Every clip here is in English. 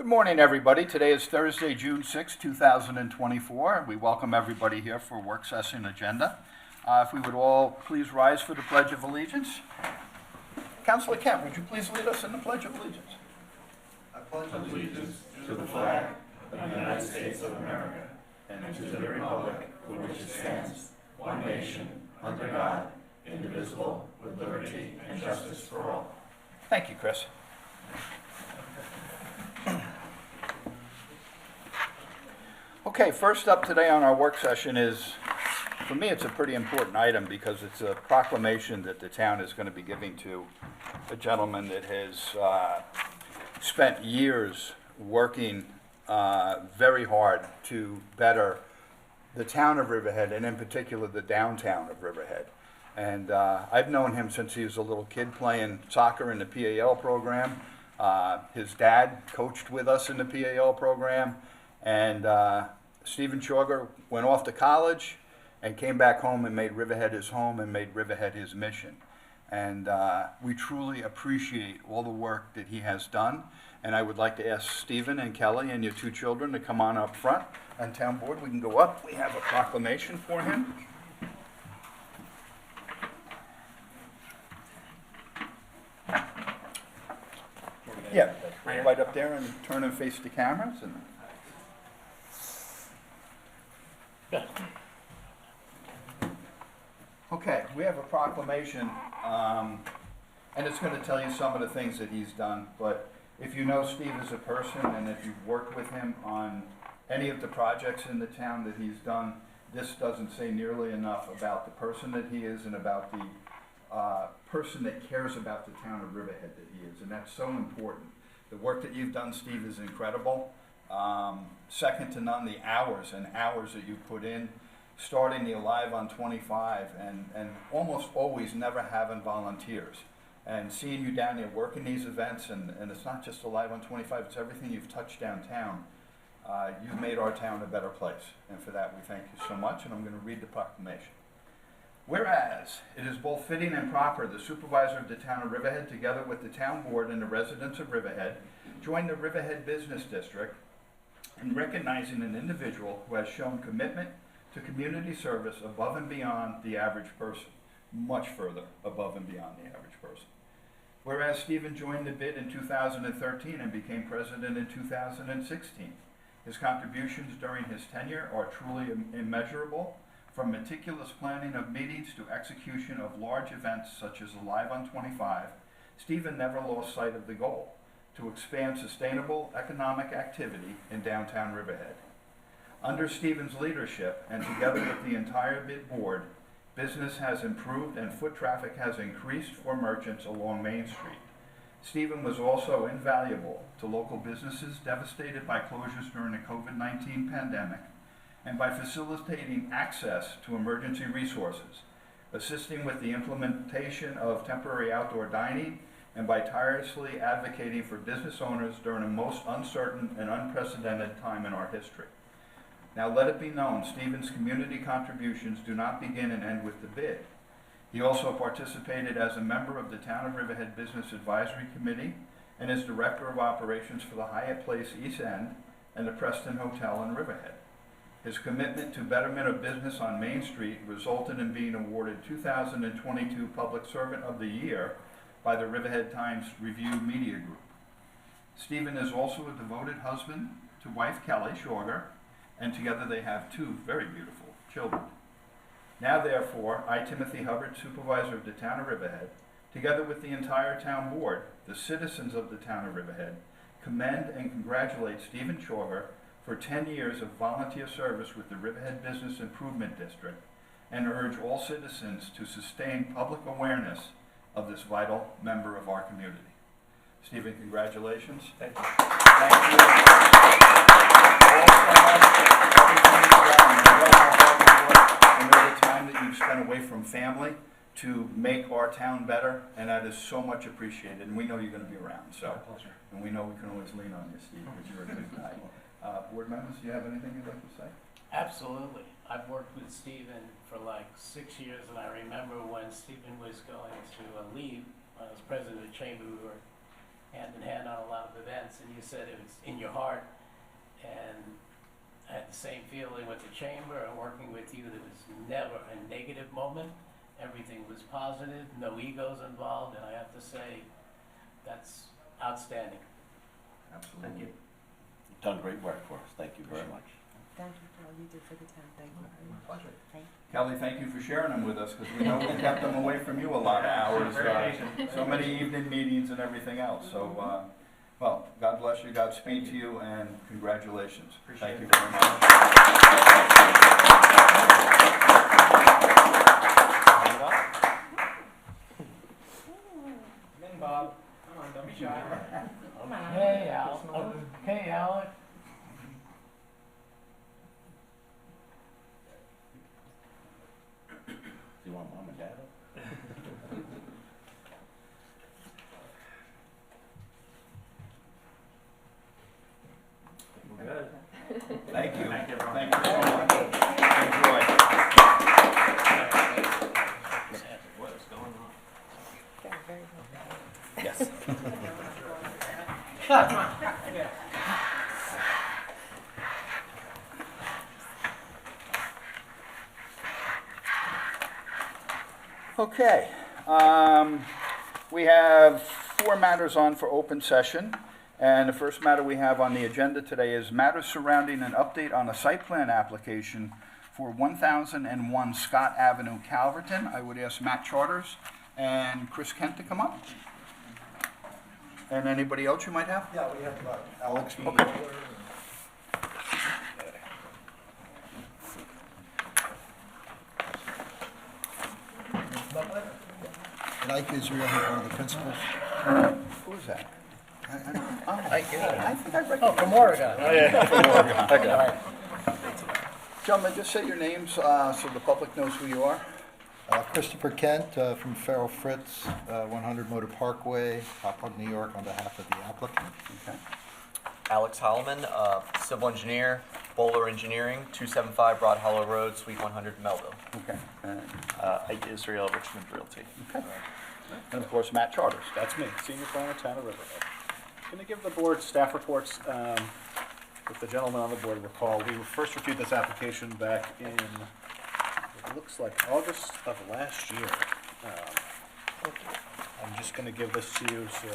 Good morning, everybody. Today is Thursday, June 6, 2024. We welcome everybody here for work session agenda. If we would all please rise for the Pledge of Allegiance. Councilor Kemp, would you please lead us in the Pledge of Allegiance? I pledge allegiance to the flag of the United States of America and to the republic for which it stands, one nation, under God, indivisible, with liberty and justice for all. Thank you, Chris. Okay, first up today on our work session is, for me, it's a pretty important item because it's a proclamation that the town is going to be giving to a gentleman that has spent years working very hard to better the town of Riverhead, and in particular the downtown of Riverhead. And I've known him since he was a little kid playing soccer in the PAL program. His dad coached with us in the PAL program. And Stephen Shauger went off to college and came back home and made Riverhead his home and made Riverhead his mission. And we truly appreciate all the work that he has done. And I would like to ask Stephen and Kelly and your two children to come on up front. On town board, we can go up. We have a proclamation for him. Yeah, right up there and turn and face the cameras. And okay, we have a proclamation, and it's going to tell you some of the things that he's done. But if you know Steve as a person, and if you've worked with him on any of the projects in the town that he's done, this doesn't say nearly enough about the person that he is and about the person that cares about the town of Riverhead that he is, and that's so important. The work that you've done, Steve, is incredible. Second to none, the hours and hours that you put in, starting the Alive on 25 and almost always never having volunteers. And seeing you down there working these events, and it's not just Alive on 25, it's everything you've touched downtown. You've made our town a better place, and for that we thank you so much, and I'm going to read the proclamation. Whereas it is both fitting and proper the supervisor of the town of Riverhead, together with the town board and the residents of Riverhead, join the Riverhead Business District in recognizing an individual who has shown commitment to community service above and beyond the average person, much further above and beyond the average person. Whereas Stephen joined the bid in 2013 and became president in 2016. His contributions during his tenure are truly immeasurable. From meticulous planning of meetings to execution of large events such as Alive on 25, Stephen never lost sight of the goal, to expand sustainable economic activity in downtown Riverhead. Under Stephen's leadership, and together with the entire bid board, business has improved and foot traffic has increased for merchants along Main Street. Stephen was also invaluable to local businesses devastated by closures during the COVID-19 pandemic, and by facilitating access to emergency resources, assisting with the implementation of temporary outdoor dining, and by tirelessly advocating for business owners during a most uncertain and unprecedented time in our history. Now let it be known, Stephen's community contributions do not begin and end with the bid. He also participated as a member of the Town of Riverhead Business Advisory Committee and is Director of Operations for the Hyatt Place East End and the Preston Hotel in Riverhead. His commitment to betterment of business on Main Street resulted in being awarded 2022 Public Servant of the Year by the Riverhead Times Review Media Group. Stephen is also a devoted husband to wife Kelly Shauger, and together they have two very beautiful children. Now therefore, I, Timothy Hubbard, Supervisor of the Town of Riverhead, together with the entire town board, the citizens of the Town of Riverhead, commend and congratulate Stephen Shauger for 10 years of volunteer service with the Riverhead Business Improvement District, and urge all citizens to sustain public awareness of this vital member of our community. Stephen, congratulations. Thank you. Thank you. All so much. Everything you've done. I know the time that you've spent away from family to make our town better, and that is so much appreciated. And we know you're going to be around. So, and we know we can always lean on you, Steve, because you're a good guy. Board members, do you have anything you'd like to say? Absolutely. I've worked with Stephen for like 6 years, and I remember when Stephen was going to leave, I was president of the chamber, we were hand in hand on a lot of events, and you said it was in your heart. And I had the same feeling with the chamber and working with you. There was never a negative moment. Everything was positive, no egos involved, and I have to say, that's outstanding. Absolutely. Thank you. You've done great work for us. Thank you very much. Thank you for all you do for the town. Thank you very much. Pleasure. Thank you. Kelly, thank you for sharing them with us, because we know we kept them away from you a lot of hours, so many evening meetings and everything else. So, well, God bless you, Godspeed to you, and congratulations. Thank you very much. Bob. Come on, don't be shy. Hey, Al. Hey, Alec. Do you want mom and dad? We're good. Thank you. Thank you, everyone. Thank you so much. Enjoy. What is going on? Very, very well. Yes. Okay, we have 4 matters on for open session, and the first matter we have on the agenda today is matters surrounding an update on a site plan application for 1001 Scott Avenue, Calverton. I would ask Matt Charters and Chris Kent to come up. And anybody else you might have? Yeah, we have Alex. Okay. And Ike Israel, one of the principals. Who is that? I think I recognize. Oh, from Oregon. Oh, yeah, from Oregon. I got it. Gentlemen, just say your names so the public knows who you are. Christopher Kent from Farrell Fritz, 100 Motor Parkway, Hopwood, New York, on behalf of the applicant. Okay. Alex Holloman, civil engineer, Bowler Engineering, 275 Broad Hollow Road, Suite 100, Melville. Okay. Ike Israel, Richmond Realty. Okay. And of course, Matt Charters. That's me, senior planner, town of Riverhead. Going to give the board staff reports. If the gentleman on the board recall, we first reviewed this application back in, it looks like August of last year. I'm just going to give this to you so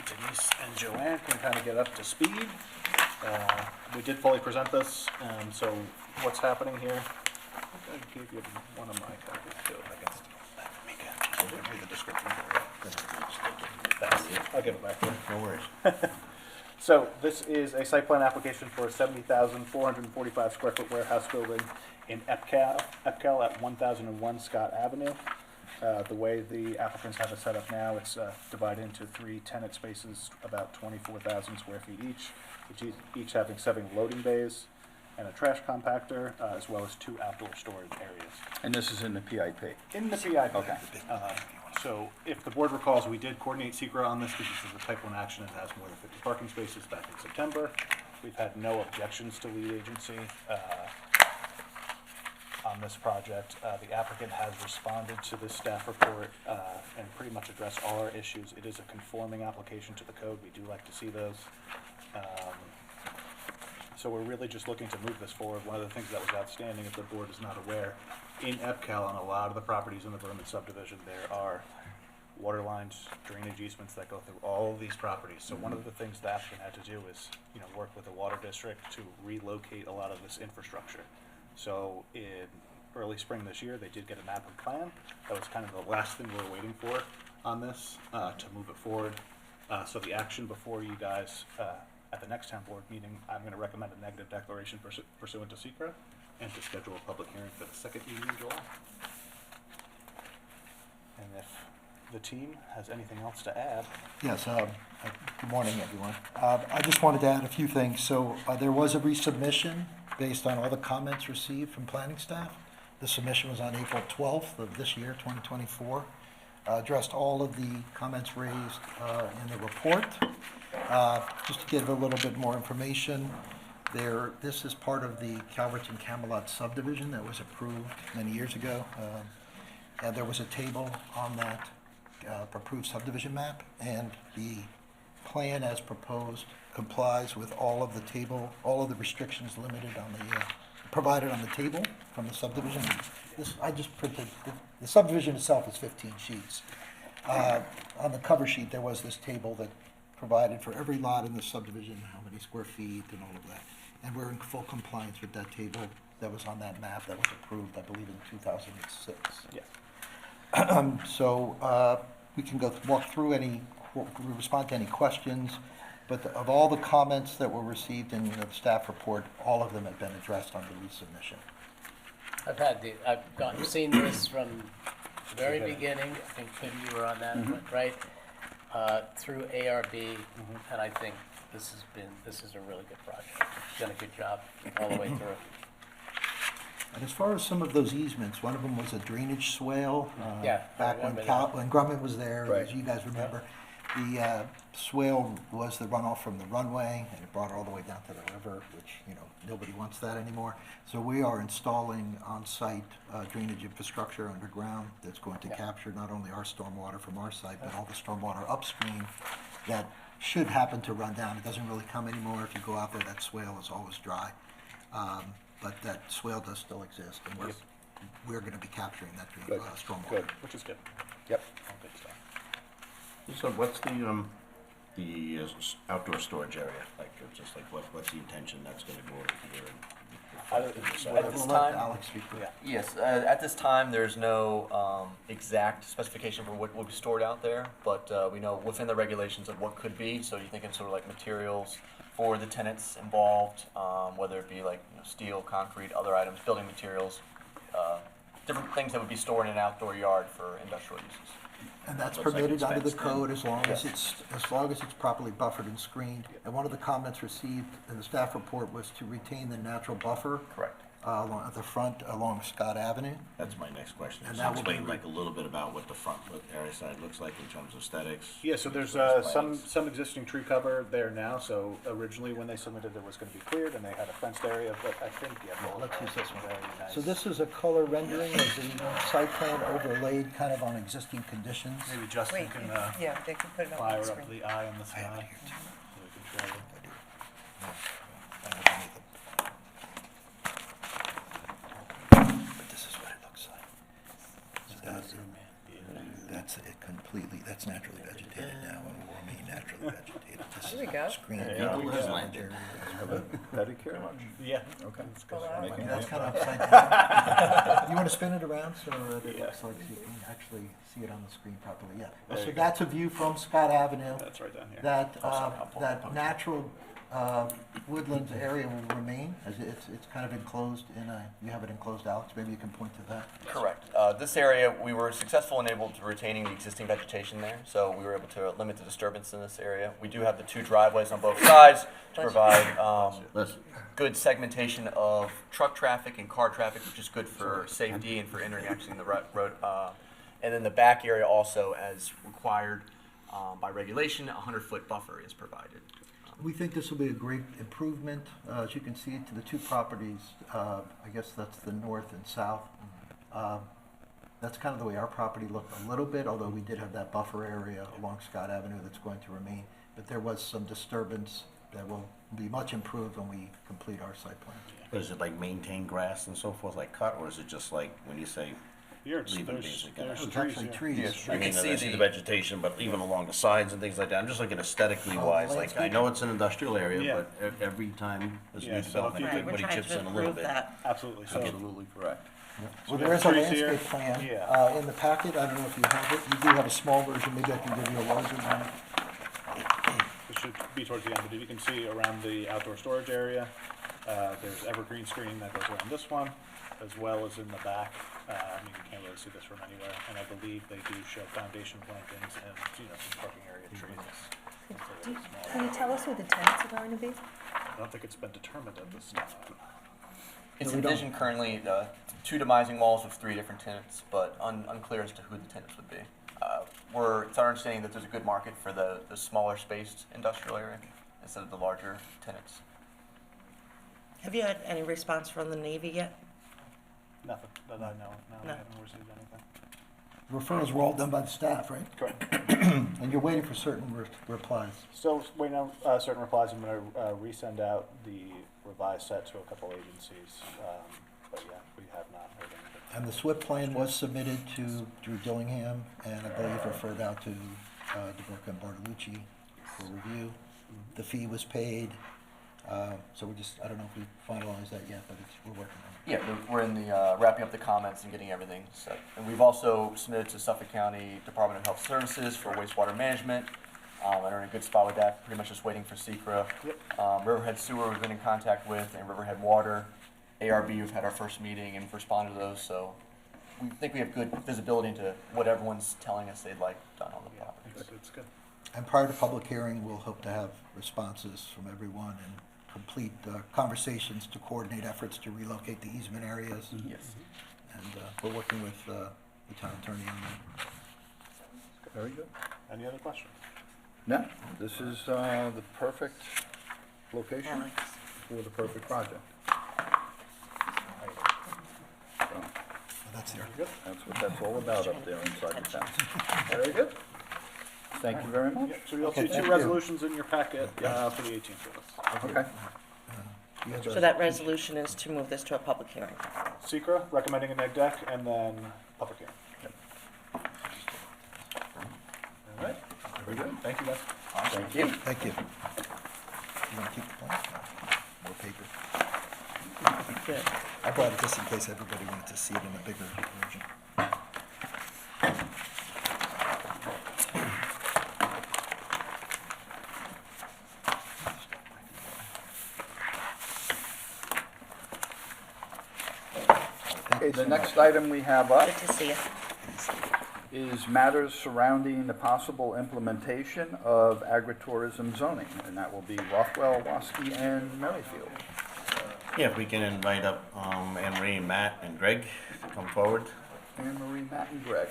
Denise and Joanne can kind of get up to speed. We did fully present this, so what's happening here? I gave you one of my copies too. I can steal that from me, Ken. So read the description. I'll give it back to you. No worries. So this is a site plan application for a 70,445 square foot warehouse building in Epcal at 1001 Scott Avenue. The way the applicants have it set up now, it's divided into 3 tenant spaces, about 24,000 square feet each having 7 loading bays and a trash compactor, as well as 2 outdoor storage areas. And this is in the PIP. In the PIP. Okay. So if the board recalls, we did coordinate SECRA on this because this is a type 1 action and has more than 50 parking spaces back in September. We've had no objections to lead agency on this project. The applicant has responded to this staff report and pretty much addressed all our issues. It is a conforming application to the code. We do like to see those. So we're really just looking to move this forward. One of the things that was outstanding, if the board is not aware, in Epcal, on a lot of the properties in the Vermin subdivision, there are water lines, drainage easements that go through all of these properties. So one of the things the applicant had to do is, work with the water district to relocate a lot of this infrastructure. So in early spring this year, they did get a map and plan. That was kind of the last thing we were waiting for on this to move it forward. So the action before you guys at the next town board meeting, I'm going to recommend a negative declaration pursuant to SECRA and to schedule a public hearing for the 2nd meeting in July. And if the team has anything else to add. Yes, good morning, everyone. I just wanted to add a few things. So there was a resubmission based on all the comments received from planning staff. The submission was on April 12th of this year, 2024. Addressed all of the comments raised in the report. Just to give a little bit more information, this is part of the Calverton Camelot subdivision that was approved many years ago. And there was a table on that approved subdivision map, and the plan as proposed complies with all of the restrictions limited on provided on the table from the subdivision. I just printed, the subdivision itself is 15 sheets. On the cover sheet, there was this table that provided for every lot in the subdivision, how many square feet and all of that. And we're in full compliance with that table that was on that map that was approved, I believe, in 2006. Yeah. So we can walk through respond to any questions, but of all the comments that were received in the staff report, all of them have been addressed on the resubmission. I've seen this from the very beginning, I think Tim, you were on that, right? Through ARB, and I think this is a really good project. It's done a good job all the way through. And as far as some of those easements, one of them was a drainage swale. Yeah, I Back when remember that. when Grumman was there, Right. as you guys remember. The swale was the runoff from the runway, and it brought it all the way down to the river, which, nobody wants that anymore. So we are installing on-site drainage infrastructure underground that's going to capture not only our stormwater from our site, but all the stormwater upstream that should happen to run down. It doesn't really come anymore. If you go out there, that swale is always dry. But that swale does still exist, and we're going to be capturing that stormwater. Good, which is good. Yep. All good stuff. So what's the outdoor storage area? Like, just like, what's the intention that's gonna go over here? At this We'll let time, Alex speak for that. yes, at this time, there's no exact specification for what will be stored out there, but we know within the regulations of what could be, so you're thinking sort of like materials for the tenants involved, whether it be like steel, concrete, other items, building materials, different things that would be stored in an outdoor yard for industrial uses. And that's Looks like permitted it's under the fenced in. code as long as it's properly buffered and screened. And one of the comments received in the staff report was to retain the natural buffer Correct. along at the front along Scott Avenue. That's my next question. And So that will be explain like a little bit about what the front area side looks like in terms of aesthetics. Yeah, so there's Plans. some existing tree cover there now, so originally when they submitted it was gonna be cleared and they had a fenced area, but I think, Let's use this one. Very nice. So this is a color rendering of the site plan overlaid kind of on existing conditions. Maybe Justin Wait, can, yeah, they can put it up on fire the up screen. the eye on the I have it sky. here too. So we can show you. But this is what it looks like. So that's it completely, that's naturally vegetated now, and will remain naturally vegetated. This There we is go. screened. Yeah, it is landed. Pedicure? Yeah. Okay. Pull out. That's kind of upside down. You want to spin it around so that it Yeah. looks like you can actually see it on the screen properly? Yeah. There So you go. that's a view from Scott Avenue. That's right down here. That natural woodlands area will remain, as it's kind of enclosed you have it enclosed, Alex, maybe you can point to that. Correct. This area, we were successful in able to retaining the existing vegetation there, so we were able to limit the disturbance in this area. We do have the two driveways on both sides to provide Listen, good segmentation of truck traffic and car traffic, which is good for safety and for interaction in the road. And then the back area also, as required by regulation, a 100-foot buffer is provided. We think this will be a great improvement, as you can see, to the two properties. I guess that's the north and south. That's kind of the way our property looked a little bit, although we did have that buffer area along Scott Avenue that's going to remain. But there was some disturbance that will be much improved when we complete our site plan. is it like maintain grass and so forth, like cut, or is it just like when you say Here, leave it there's basic? there's It's trees actually here. trees. Yes, I You mean, can I see see the the- vegetation, but even along the sides and things like that. I'm just looking aesthetically Oh, wise. Like, I landscape? know it's an industrial area, Yeah. but every time there's Yeah, new so if development, you could- everybody chips in a little bit. Absolutely. So Absolutely correct. Well, we there have is a trees here. landscape plan Yeah. in the packet. I don't know if you have it. You do have a small version. Maybe I can give you a larger one. it should be towards the end, but if you can see around the outdoor storage area, there's evergreen screening that goes around this one, as well as in the back. I mean, you can't really see this from anywhere, and I believe they do show foundation plantings and, some parking area trees. Can you tell us who the tenants are going to be? I don't think it's been determined at this time. It's we don't- envisioned currently 2 demising walls with 3 different tenants, but unclear as to who the tenants would be. It's our understanding that there's a good market for the smaller spaced industrial area instead of the larger tenants. Have you had any response from the Navy yet? Nothing that I know. No, No. I haven't received anything. referrals were all done by the staff, right? Correct. And you're waiting for certain replies. Still waiting on certain replies. I'm going to resend out the revised set to a couple agencies. But yeah, we have not heard anything. And the SWIP plan was submitted to Drew Dillingham, and I believe referred out to DeBrook and Bartolucci for review. The fee was paid, so I don't know if we finalized that yet, but we're working on it. Yeah, we're in the wrapping up the comments and getting everything set. And we've also submitted to Suffolk County Department of Health Services for wastewater management. And are in a good spot with that, pretty much just waiting for SECRA. Yep. Riverhead Sewer we've been in contact with, and Riverhead Water. ARB, we've had our first meeting and responded to those, so we think we have good visibility into what everyone's telling us they'd like done on the property. It's good. And prior to public hearing, we'll hope to have responses from everyone and complete conversations to coordinate efforts to relocate the easement areas. Yes. And we're working with the town attorney on that. Very good. Any other questions? No, this is the perfect location for the perfect project. So, Well, that's there. Good. that's what that's all about up there inside the fence. Very good. Thank you very much. Yep. So you'll Okay, see thank two you. resolutions in your packet for the 18th of us. Okay. You have So a- that resolution is to move this to a public hearing. SECRA recommending a neg deck, and then public hearing. All right. Very good. Thank you, guys. Thank you. Thank you. You want to keep the plan? No. More paper. Good. I brought it just in case everybody wanted to see it in a bigger version. Okay, the next item we have up Good to see you. is matters surrounding the possible implementation of agritourism zoning, and that will be ROTHWELL, WASKI, and MERRIFIELD. Yeah, if we can invite up Anne Marie, Matt, and Greg to come forward. Anne Marie, Matt, and Greg.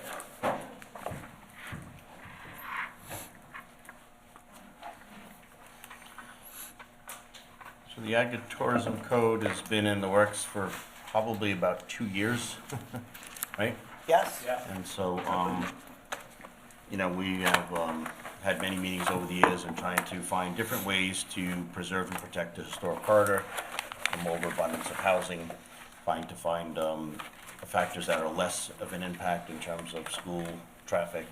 So the agritourism code has been in the works for probably about 2 years, right? Yes. And so, you know, we have had many meetings over the years and trying to find different ways to preserve and protect the historic corridor from overabundance of housing, trying to find factors that are less of an impact in terms of school traffic,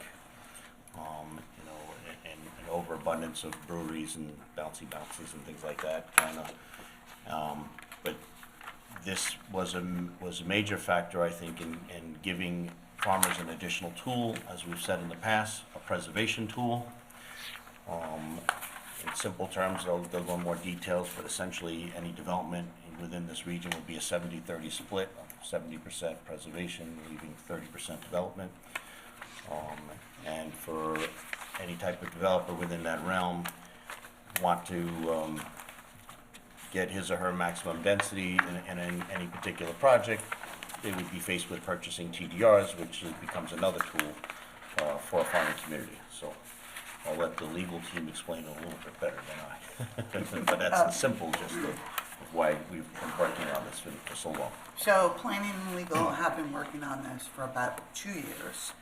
you know, and overabundance of breweries and bouncy bounces and things like that, kind of. But this was a major factor, I think, in giving farmers an additional tool, as we've said in the past, a preservation tool. In simple terms, they'll go into more details, but essentially any development within this region would be a 70-30 split, 70% preservation, leaving 30% development. And for any type of developer within that realm, want to get his or her maximum density in any particular project, they would be faced with purchasing TDRs, which becomes another tool for a farming community. So I'll let the legal team explain it a little bit better than I. But that's the simple gist of why we've been working on this for so long. So planning and legal have been working on this for about 2 years.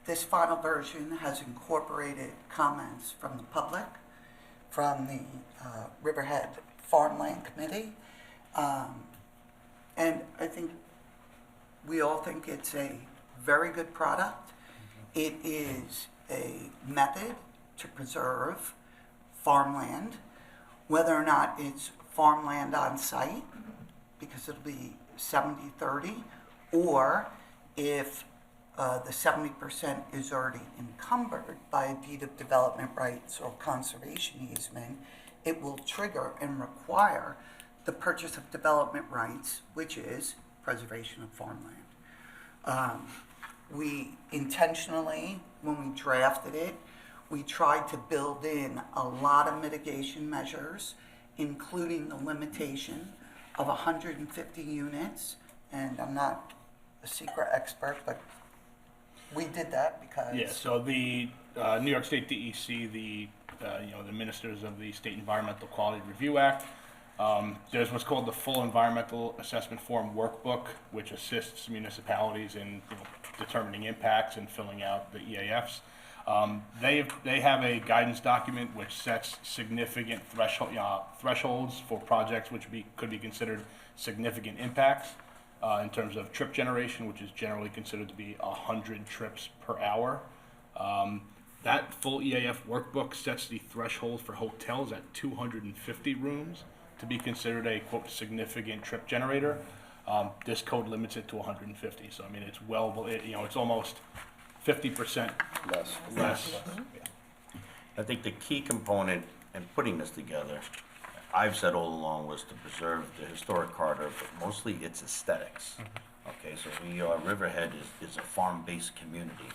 This final version has incorporated comments from the public, from the Riverhead Farmland Committee, and I think we all think it's a very good product. It is a method to preserve farmland, whether or not it's farmland on site, because it'll be 70-30, or if the 70% is already encumbered by a deed of development rights or conservation easement, it will trigger and require the purchase of development rights, which is preservation of farmland. We intentionally, when we drafted it, we tried to build in a lot of mitigation measures, including the limitation of 150 units. And I'm not a secret expert, but we did that because... Yeah, so the New York State DEC, the ministers of the State Environmental Quality Review Act, There's what's called the Full Environmental Assessment Form Workbook, which assists municipalities in determining impacts and filling out the EAFs. They have a guidance document which sets significant thresholds for projects which could be considered significant impacts in terms of trip generation, which is generally considered to be 100 trips per hour. That full EAF workbook sets the threshold for hotels at 250 rooms to be considered a, quote, significant trip generator. This code limits it to 150, so I mean, it's it's almost 50% less. I think the key component in putting this together, I've said all along, was to preserve the historic corridor, but mostly its aesthetics. Okay, so Riverhead is a farm-based community,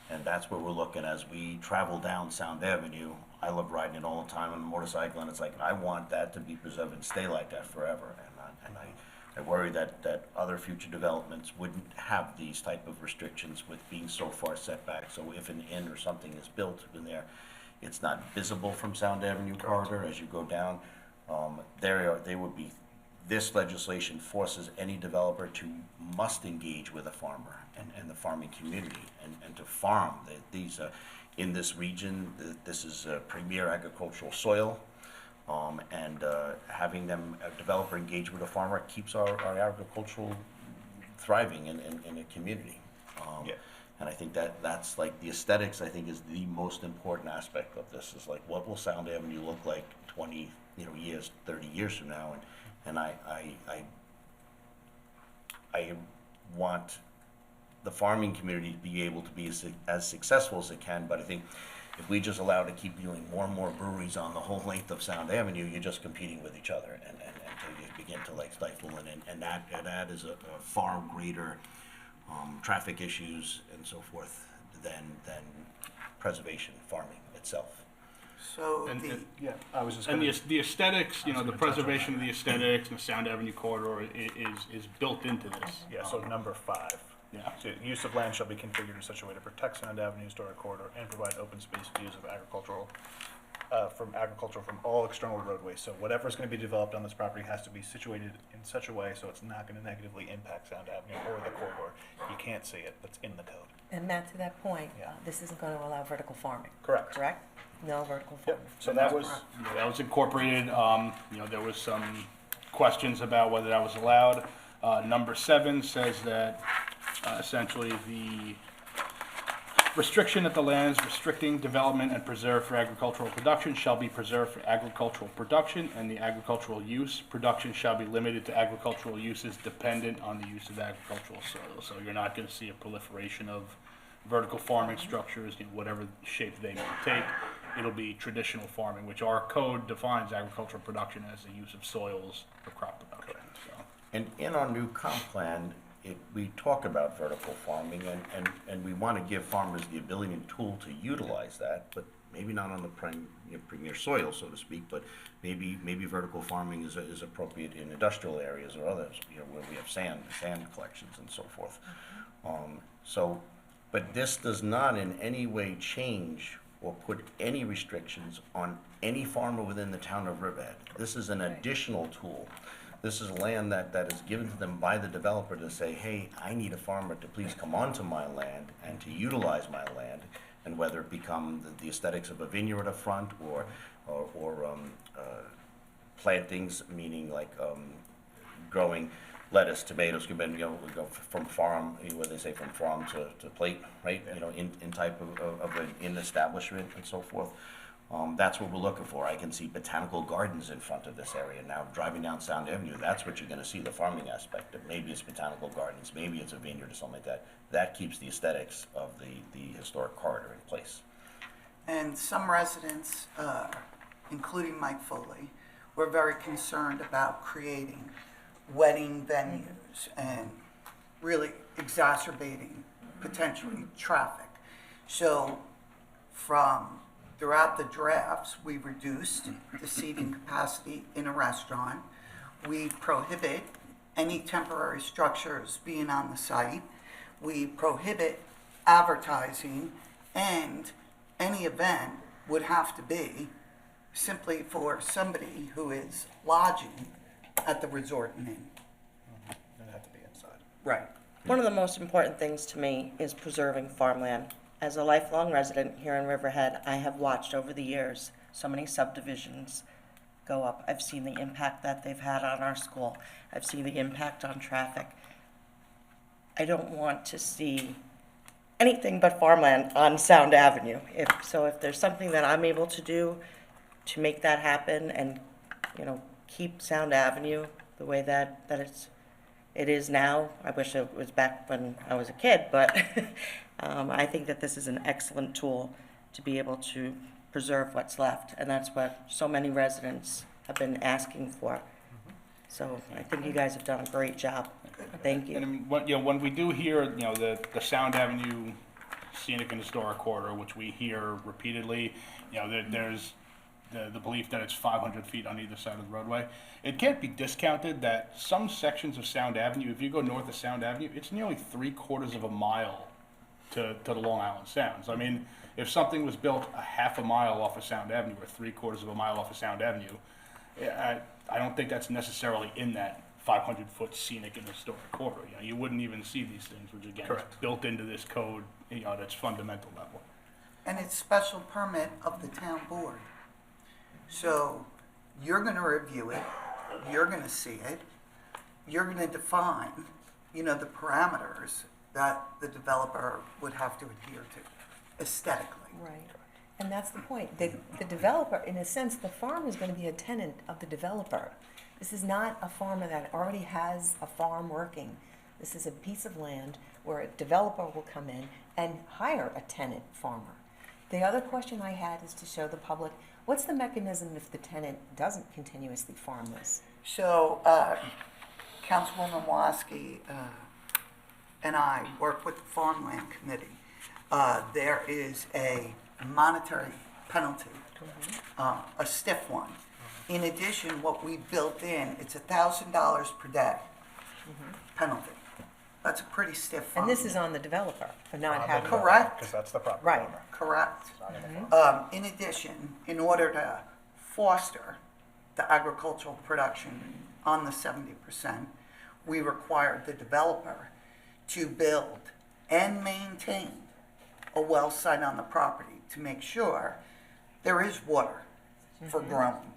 and that's what we're looking as we travel down Sound Avenue. I love riding it all the time on a motorcycle, and it's like, I want that to be preserved and stay like that forever. And I worry that other future developments wouldn't have these type of restrictions with being so far set back. So if an inn or something is built in there, it's not visible from Sound Avenue corridor as you go down. This legislation forces any developer to must engage with a farmer and the farming community and to farm. In this region, this is a premier agricultural soil. Having a developer engage with a farmer keeps our agricultural thriving in a community. And I think that's like the aesthetics, I think, is the most important aspect of this, is like, what will Sound Avenue look like 20 years, 30 years from now? And I want the farming community to be able to be as successful as it can, but I think if we just allow to keep doing more and more breweries on the whole length of Sound Avenue, you're just competing with each other, and you begin to like stifle, and that is a far greater traffic issues and so forth than preservation farming itself. So I was just And gonna, the aesthetics, I was the gonna touch on preservation of that. the aesthetics and the Sound Avenue corridor is built into this. yeah, so number 5. Yeah. So use of land shall be configured in such a way to protect Sound Avenue historic corridor and provide open space views of agricultural from all external roadways. So whatever's going to be developed on this property has to be situated in such a way so it's not going to negatively impact Sound Avenue or the corridor. You can't see it, that's in the code. And Matt, to that point, Yeah. this isn't going to allow vertical farming, Correct. correct? No vertical farming. Yep. So that was, That was incorporated. There was some questions about whether that was allowed. Number 7 says that essentially the restriction that the lands restricting development and preserve for agricultural production shall be preserved for agricultural production, and the agricultural use production shall be limited to agricultural uses dependent on the use of agricultural soil. So you're not going to see a proliferation of vertical farming structures, whatever shape they may take. It'll be traditional farming, which our code defines agricultural production as the use of soils for crop production. So. And in our new comp plan, we talk about vertical farming, and we want to give farmers the ability and tool to utilize that, but maybe not on the premier soil, so to speak, but maybe vertical farming is appropriate in industrial areas or others, where we have sand collections and so forth. But this does not in any way change or put any restrictions on any farmer within the town of Riverhead. This is an additional tool. This is land that is given to them by the developer to say, hey, I need a farmer to please come onto my land and to utilize my land, and whether it become the aesthetics of a vineyard up front or plantings, meaning like growing lettuce, tomatoes, we go from farm, where they say from farm to plate, right? In type of an in establishment and so forth. That's what we're looking for. I can see botanical gardens in front of this area. Now, driving down Sound Avenue, that's what you're going to see, the farming aspect of. Maybe it's botanical gardens, maybe it's a vineyard or something like that. That keeps the aesthetics of the historic corridor in place. And some residents, including Mike Foley, were very concerned about creating wedding venues and really exacerbating potentially traffic. So throughout the drafts, we reduced the seating capacity in a restaurant. We prohibit any temporary structures being on the site. We prohibit advertising, and any event would have to be simply for somebody who is lodging at the resort and inn. It'd have to be inside. Right. One of the most important things to me is preserving farmland. As a lifelong resident here in Riverhead, I have watched over the years so many subdivisions go up. I've seen the impact that they've had on our school. I've seen the impact on traffic. I don't want to see anything but farmland on Sound Avenue. If there's something that I'm able to do to make that happen and, keep Sound Avenue the way that it is now. I wish it was back when I was a kid, but I think that this is an excellent tool to be able to preserve what's left, and that's what so many residents have been asking for. So I think you guys have done a great job. Thank And I you. mean, when we do hear, the Sound Avenue Scenic and Historic Corridor, which we hear repeatedly, there's the belief that it's 500 feet on either side of the roadway. It can't be discounted that some sections of Sound Avenue, if you go north of Sound Avenue, it's nearly 3/4 of a mile to the Long Island Sounds. I mean, if something was built a half a mile off of Sound Avenue or 3/4 of a mile off of Sound Avenue, I don't think that's necessarily in that 500-foot scenic and historic corridor. You wouldn't even see these things, which again is built into this code, at its fundamental level. And it's special permit of the town board. So you're gonna review it, you're gonna see it, you're gonna define, the parameters that the developer would have to adhere to aesthetically. Right. And that's the point. The developer, in a sense, the farm is going to be a tenant of the developer. This is not a farmer that already has a farm working. This is a piece of land where a developer will come in and hire a tenant farmer. The other question I had is to show the public, what's the mechanism if the tenant doesn't continuously farm this? So, Councilwoman WASKI and I work with the Farmland Committee. There is a monetary penalty, a stiff one. In addition, what we built in, it's $1,000 per day penalty. That's a pretty stiff fine. And this is on the developer for not having. Correct. Because that's the property Right. owner. Correct. It's not in the farm. In addition, in order to foster the agricultural production on the 70%, we required the developer to build and maintain a well site on the property to make sure there is water for growing.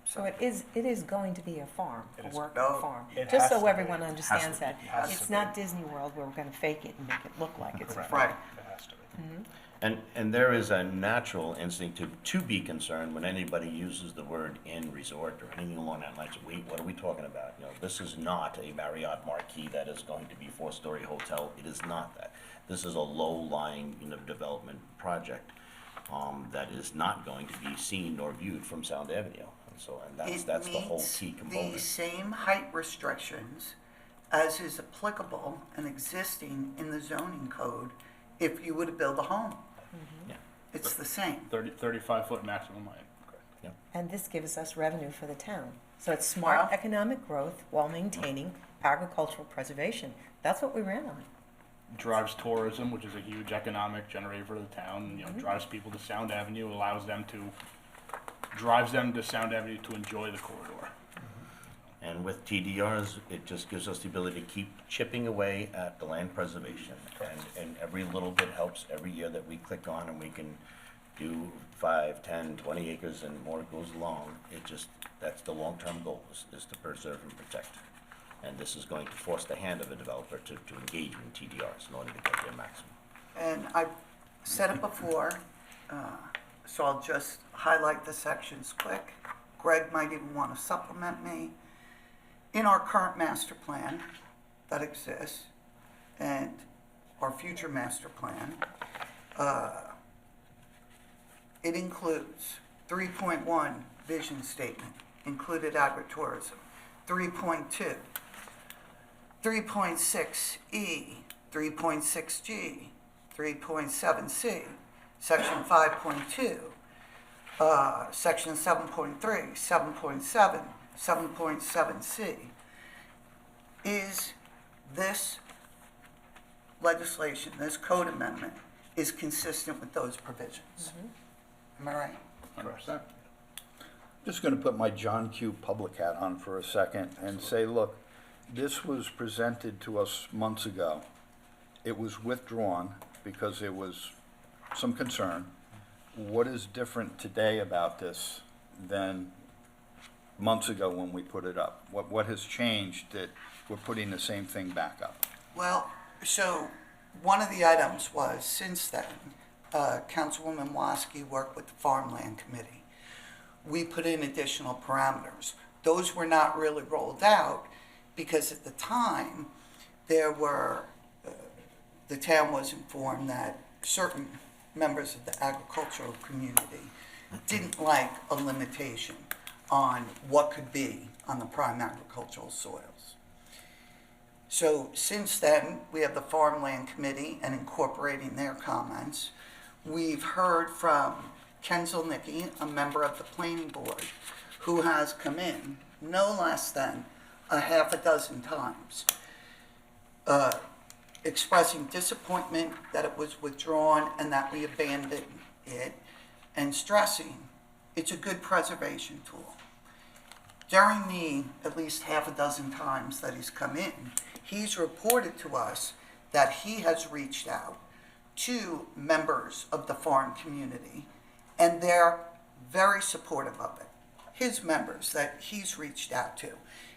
So it is going to be a farm, It a is. working No, farm. it Just has so to be. everyone understands that. Has It's to not be. Disney World where we're going to fake it and make it look like it's a Correct. farm. Right. It has to be. And there is a natural instinct to be concerned when anybody uses the word inn, resort, or anything along that line. So what are we talking about? This is not a Marriott Marquis that is going to be 4-story hotel. It is not that. This is a low-lying, development project that is not going to be seen nor viewed from Sound Avenue. And that's the whole key It component. meets the same height restrictions as is applicable and existing in the zoning code if you were to build a home. Yeah. It's the same. 35-foot maximum height. And this gives us revenue for the town. So it's smart Well- economic growth while maintaining agricultural preservation. That's what we ran on. Drives tourism, which is a huge economic generator for the town. Drives people to Sound Avenue, drives them to Sound Avenue to enjoy the corridor. And with TDRs, it just gives us the ability to keep chipping away at the land preservation. And every little bit helps every year that we click on, and we can do 5, 10, 20 acres and more goes along. That's the long-term goal, is to preserve and protect. And this is going to force the hand of a developer to engage in TDRs in order to get their maximum. And I've said it before, so I'll just highlight the sections quick. Greg might even want to supplement me. In our current master plan that exists and our future master plan, it includes 3.1 vision statement, included agritourism, 3.2, 3.6E, 3.6G, 3.7C, section 5.2, section 7.3, 7.7, 7.7C. Is this legislation, this code amendment, is consistent with those provisions? Am I right? 100%. Just going to put my John Q. Public hat on for a second and say, look, this was presented to us months ago. It was withdrawn because there was some concern. What is different today about this than months ago when we put it up? What has changed that we're putting the same thing back up? Well, so one of the items was, since then, Councilwoman WASKI worked with the Farmland Committee. We put in additional parameters. Those were not really rolled out because at the time, there were, the town was informed that certain members of the agricultural community didn't like a limitation on what could be on the prime agricultural soils. So since then, we have the Farmland Committee and incorporating their comments. We've heard from Ken Zolnicki, a member of the planning board, who has come in no less than a half a dozen times, expressing disappointment that it was withdrawn and that we abandoned it, and stressing it's a good preservation tool. During the at least half a dozen times that he's come in, he's reported to us that he has reached out to members of the farm community, and they're very supportive of it. His members that he's reached out to.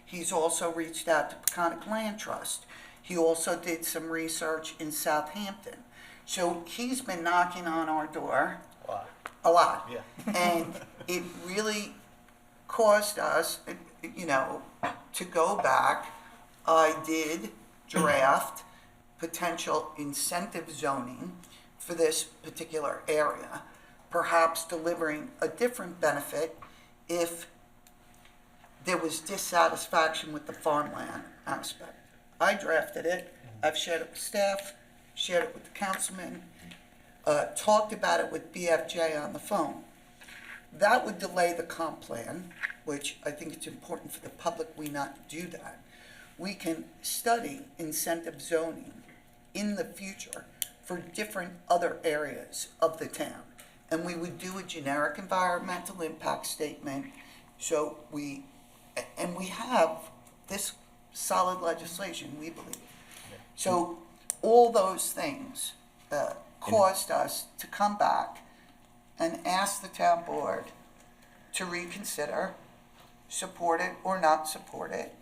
He's also reached out to Peconic Land Trust. He also did some research in Southampton. So he's been knocking on our door a lot. Yeah. And it really caused us, to go back. I did draft potential incentive zoning for this particular area, perhaps delivering a different benefit if there was dissatisfaction with the farmland aspect. I drafted it, I've shared it with staff, shared it with the councilman, talked about it with BFJ on the phone. That would delay the comp plan, which I think it's important for the public we not do that. We can study incentive zoning in the future for different other areas of the town. And we would do a generic environmental impact statement. So we have this solid legislation, we believe. So all those things caused us to come back and ask the town board to reconsider, support it or not support it,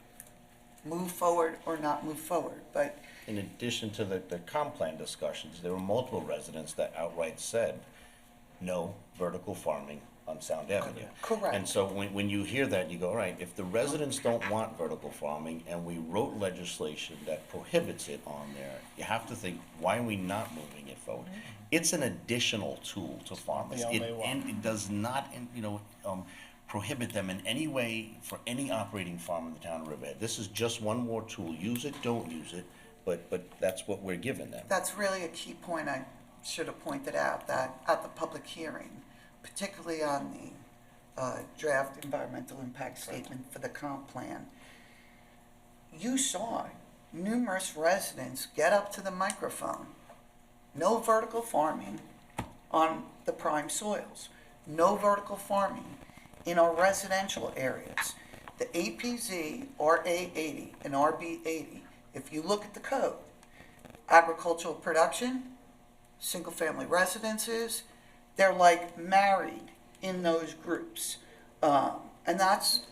move forward or not move forward. But in addition to the comp plan discussions, there were multiple residents that outright said, no vertical farming on Sound Avenue. Correct. And so when you hear that, you go, all right, if the residents don't want vertical farming and we wrote legislation that prohibits it on there, you have to think, why are we not moving it forward? It's an additional tool to farmers. And it does not, prohibit them in any way for any operating farm in the town of Riverhead. This is just one more tool. Use it, don't use it, but that's what we're giving them. that's really a key point I should have pointed out, that at the public hearing, particularly on the draft environmental impact statement for the comp plan, you saw numerous residents get up to the microphone. No vertical farming on the prime soils. No vertical farming in our residential areas. The APZ, RA80 and RB80, if you look at the code, agricultural production, single-family residences, they're like married in those groups. And that's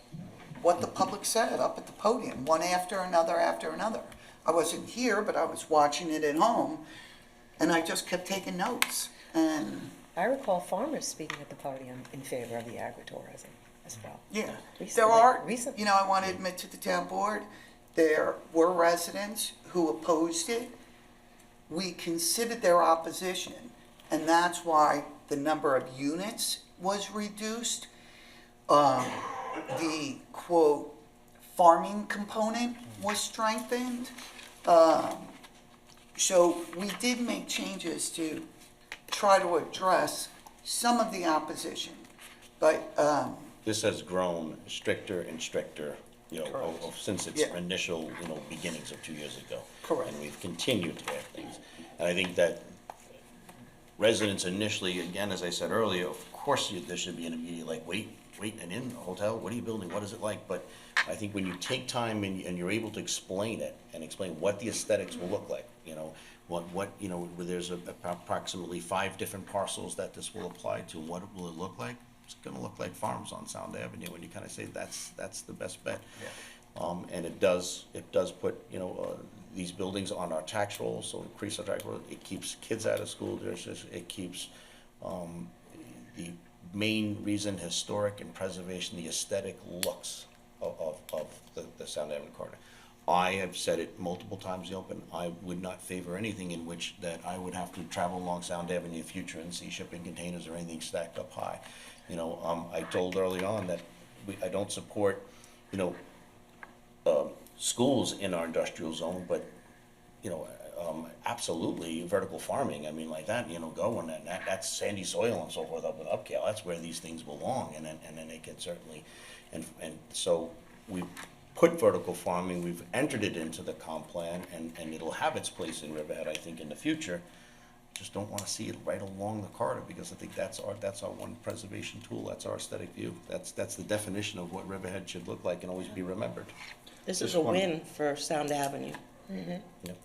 what the public said up at the podium, one after another after another. I wasn't here, but I was watching it at home, and I just kept taking notes. And I recall farmers speaking at the podium in favor of the agritourism as well. yeah, Recently- there are, recently. I want to admit to the town board, there were residents who opposed it. We considered their opposition, and that's why the number of units was reduced. The, quote, farming component was strengthened. So we did make changes to try to address some of the opposition, but This has grown stricter and stricter, since its Yeah. initial, beginnings of 2 years ago. Correct. And we've continued to add things. And I think that residents initially, again, as I said earlier, of course, there should be an immediate, like, wait, an inn, a hotel, what are you building, what is it like? But I think when you take time and you're able to explain it, and explain what the aesthetics will look like, you know, where there's approximately 5 different parcels that this will apply to, what will it look like? It's gonna look like farms on Sound Avenue, and you kinda say that's the best bet. And it does put, these buildings on our tax rolls, so increase our tax roll. It keeps kids out of school districts. It keeps the main reason, historic and preservation, the aesthetic looks of the Sound Avenue corridor. I have said it multiple times in the open, I would not favor anything in which that I would have to travel along Sound Avenue in the future and see shipping containers or anything stacked up high. I told early on that I don't support, schools in our industrial zone, but, absolutely vertical farming, I mean, like that, go and that's sandy soil and so forth up in Upcale, that's where these things belong, and then they can certainly, and so we put vertical farming, we've entered it into the comp plan, and it'll have its place in Riverhead, I think, in the future. Just don't want to see it right along the corridor, because I think that's our one preservation tool, that's our aesthetic view, that's the definition of what Riverhead should look like and always be remembered. This is a win for Sound Avenue. Yep.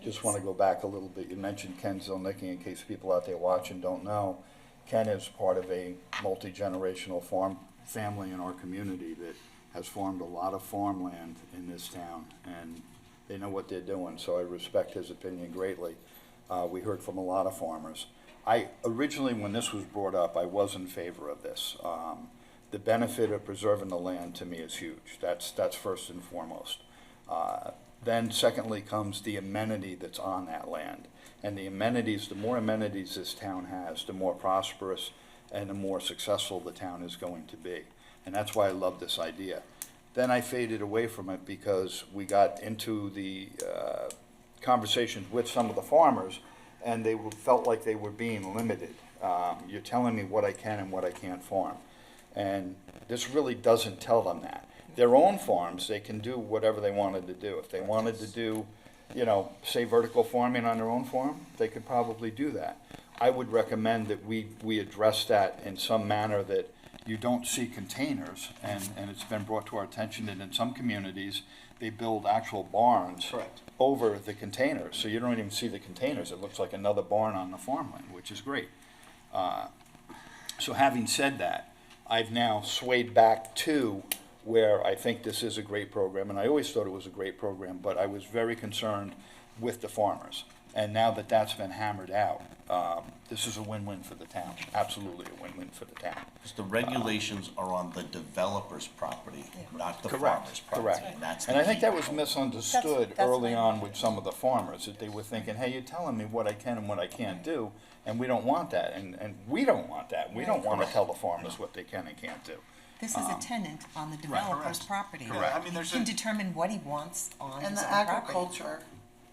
Just want to go back a little bit. You mentioned Ken Zilnicki, in case people out there watching don't know. Ken is part of a multi-generational farm family in our community that has farmed a lot of farmland in this town, and they know what they're doing, so I respect his opinion greatly. We heard from a lot of farmers. Originally, when this was brought up, I was in favor of this. The benefit of preserving the land to me is huge. That's first and foremost. Then secondly comes the amenity that's on that land. And the amenities, the more amenities this town has, the more prosperous and the more successful the town is going to be. And that's why I love this idea. Then I faded away from it because we got into the conversations with some of the farmers, and they felt like they were being limited. You're telling me what I can and what I can't farm. And this really doesn't tell them that. Their own farms, they can do whatever they wanted to do. If they wanted to do, say vertical farming on their own farm, they could probably do that. I would recommend that we address that in some manner that you don't see containers, and it's been brought to our attention that in some communities, they build actual barns over the containers, so you don't even see the containers. It looks like another barn on the farmland, which is great. So having said that, I've now swayed back to where I think this is a great program, and I always thought it was a great program, but I was very concerned with the farmers. And now that that's been hammered out, this is a win-win for the town, absolutely a win-win for the town. Because the regulations are on the developer's property, not the farmer's property. Correct. That's And the I think key. that was misunderstood That's early my on with some of the farmers, that they were thinking, hey, you're telling me what I can and what I can't do, and we don't want that, and we don't want that. We don't want to tell the farmers what they can and can't do. This is a tenant on the developer's property. Correct. I mean, he can determine what he wants on And his the own property. agriculture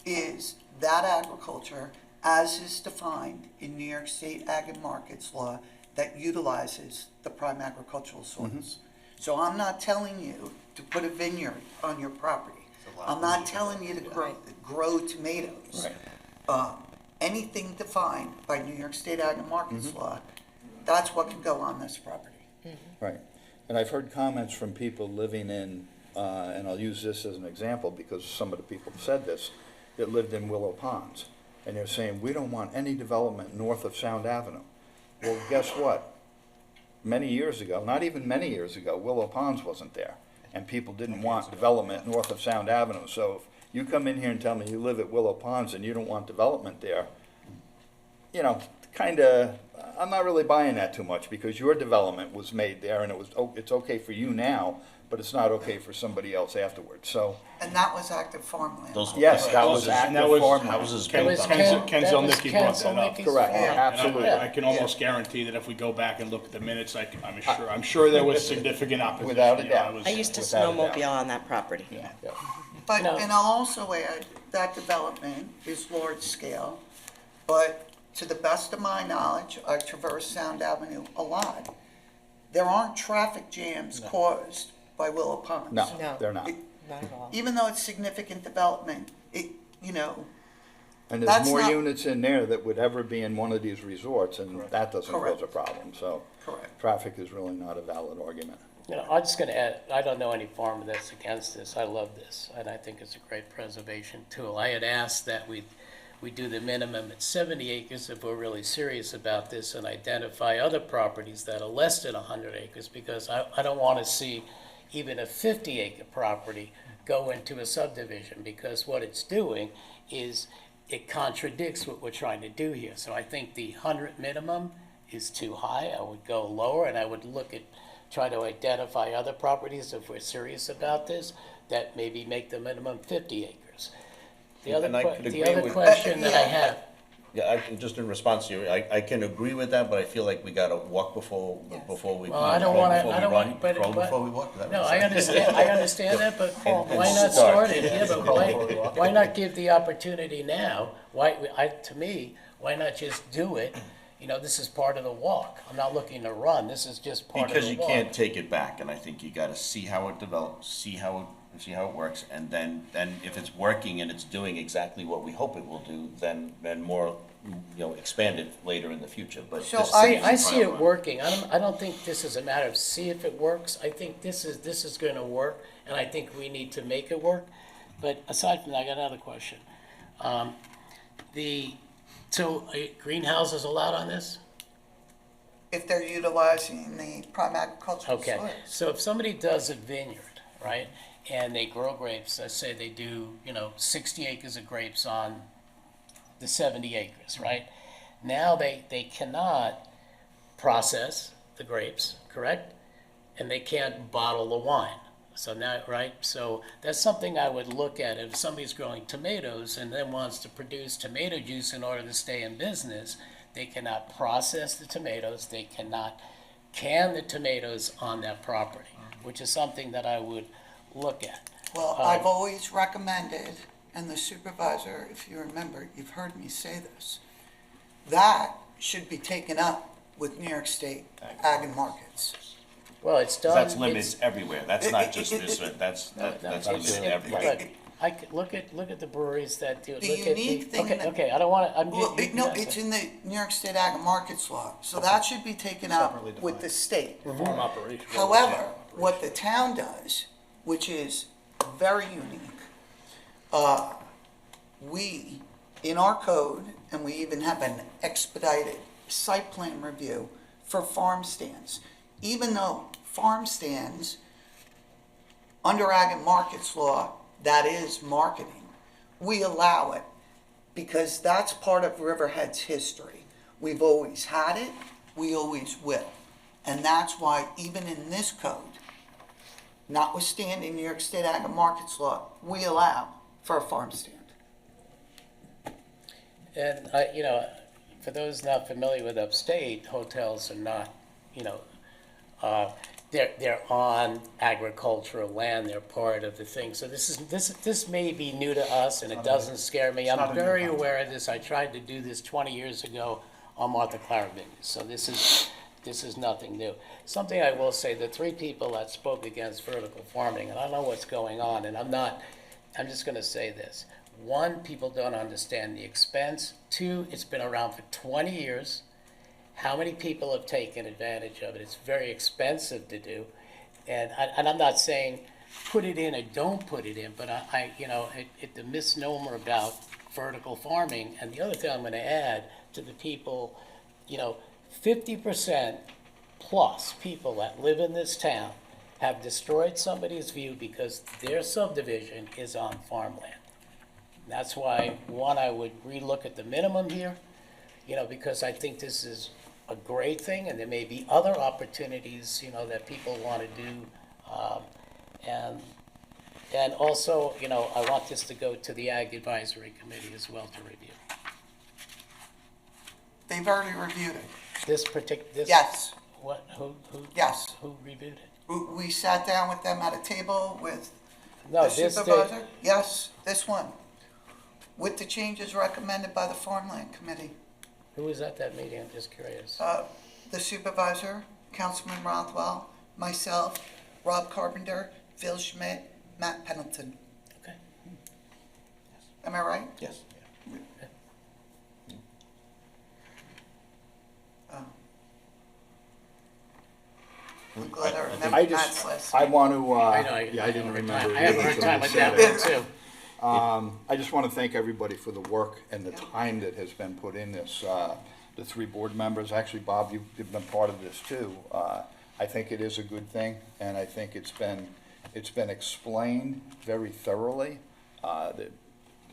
is that agriculture as is defined in New York State Ag and Markets Law that utilizes the prime agricultural soils. So I'm not telling you to put a vineyard on your property. I'm not telling you to grow tomatoes. Anything defined by New York State Ag and Markets Law, that's what can go on this property. Right. And I've heard comments from people living in, and I'll use this as an example because some of the people said this, that lived in Willow Ponds. And they're saying, we don't want any development north of Sound Avenue. Well, guess what? Many years ago, not even many years ago, Willow Ponds wasn't there. And people didn't want development north of Sound Avenue. So if you come in here and tell me you live at Willow Ponds and you don't want development there, I'm not really buying that too much, because your development was made there, and it's okay for you now, but it's not okay for somebody else afterwards. So And that was active farmland. yes, that was active farmland. Houses Ken built on it. Zilnicki brought that up. Correct, And absolutely. I can almost guarantee that if we go back and look at the minutes, I'm sure there was significant opposition. Without a You know, doubt. it was- I used to Without a doubt. snowmobile on that property. Yeah. But, No. and I'll also add, that development is large scale, but to the best of my knowledge, I traverse Sound Avenue a lot. There aren't traffic jams caused by Willow Ponds. No, they're not. Not at all. Even though it's significant development, And there's That's more not- units in there that would ever be in one of these resorts, and that doesn't Correct. cause a problem, so. Correct. Traffic is really not a valid argument. You know, I'm just gonna add, I don't know any farmer that's against this. I love this, and I think it's a great preservation tool. I had asked that we do the minimum at 70 acres if we're really serious about this, and identify other properties that are less than 100 acres, because I don't wanna see even a 50-acre property go into a subdivision, because what it's doing is it contradicts what we're trying to do here. So I think the 100 minimum is too high. I would go lower, and I would look at, try to identify other properties if we're serious about this, that maybe make the minimum 50 acres. The And I could the agree other with- question that I have, Yeah, just in response to you, I can agree with that, but I feel like we gotta walk before we. well, I don't wanna, crawl I don't want, before we but, run, crawl before we walk. Is that no, what I you're saying? understand that, but Paul, And why not start. start it here, but why not give the opportunity now? To me, why not just do it? You know, this is part of the walk. I'm not looking to run, this is just part of the walk. Because you can't take it back, and I think you gotta see how it develops, see how it works, and then if it's working and it's doing exactly what we hope it will do, then more, expand it later in the future, but. So this I- is I see it priority. working. I don't think this is a matter of see if it works. I think this is gonna work, and I think we need to make it work. But aside from that, I got another question. Greenhouses allowed on this? If they're utilizing the prime agricultural Okay, soils. so if somebody does a vineyard, right, and they grow grapes, let's say they do, 60 acres of grapes on the 70 acres, right? Now they cannot process the grapes, correct? And they can't bottle the wine. So now, right, so that's something I would look at. If somebody's growing tomatoes and then wants to produce tomato juice in order to stay in business, they cannot process the tomatoes, they cannot can the tomatoes on that property, which is something that I would look at. Well, I've always recommended, and the supervisor, if you remember, you've heard me say this, that should be taken up with New York State Ag and Markets. Well, it's done. That's it's- limits everywhere, that's not just this, that's it's- limited everywhere. But I could look at the breweries that do. The look at unique thing Okay, that- okay, I don't wanna, Well, it's in the New York State Ag and Markets law, so that should be taken up Separately with the state. Farm operation. However, what the town does, which is very unique, we, in our code, and we even have an expedited site plan review for farm stands. Even though farm stands, under Ag and Markets law, that is marketing, we allow it because that's part of Riverhead's history. We've always had it, we always will. And that's why even in this code, notwithstanding New York State Ag and Markets law, we allow for a farm stand. And for those not familiar with upstate, hotels are not, they're on agricultural land, they're part of the thing. So this may be new to us, and it doesn't scare me. not I'm a new very concept. aware of this. I tried to do this 20 years ago on Martha Clara Vineyard. So this is nothing new. Something I will say, the three people that spoke against vertical farming, and I don't know what's going on, and I'm just gonna say this. One, people don't understand the expense. Two, it's been around for 20 years. How many people have taken advantage of it? It's very expensive to do. And I'm not saying put it in or don't put it in, but the misnomer about vertical farming. And the other thing I'm gonna add to the people, 50% plus people that live in this town have destroyed somebody's view because their subdivision is on farmland. That's why, one, I would relook at the minimum here, because I think this is a great thing, and there may be other opportunities, that people want to do. And also, I want this to go to the Ag Advisory Committee as well to review. They've already reviewed it. This particular, Yes, what, who yes. reviewed it? We sat down with them at a table with No, the this, supervisor. Yes, this one. With the changes recommended by the Farmland Committee. who was at that meeting? I'm just curious. The supervisor, Councilman Rothwell, myself, Rob Carpenter, Phil Schmidt, Matt Pendleton. Okay. Am I right? Yes. I'm glad I I remember Matt's just, last I name. want to, I know. yeah, I didn't remember. I have a either hard until time you with said that it. one too. I just want to thank everybody for the work and the time that has been put in this. The three board members, actually, Bob, you've been part of this too. I think it is a good thing, and I think it's been explained very thoroughly. The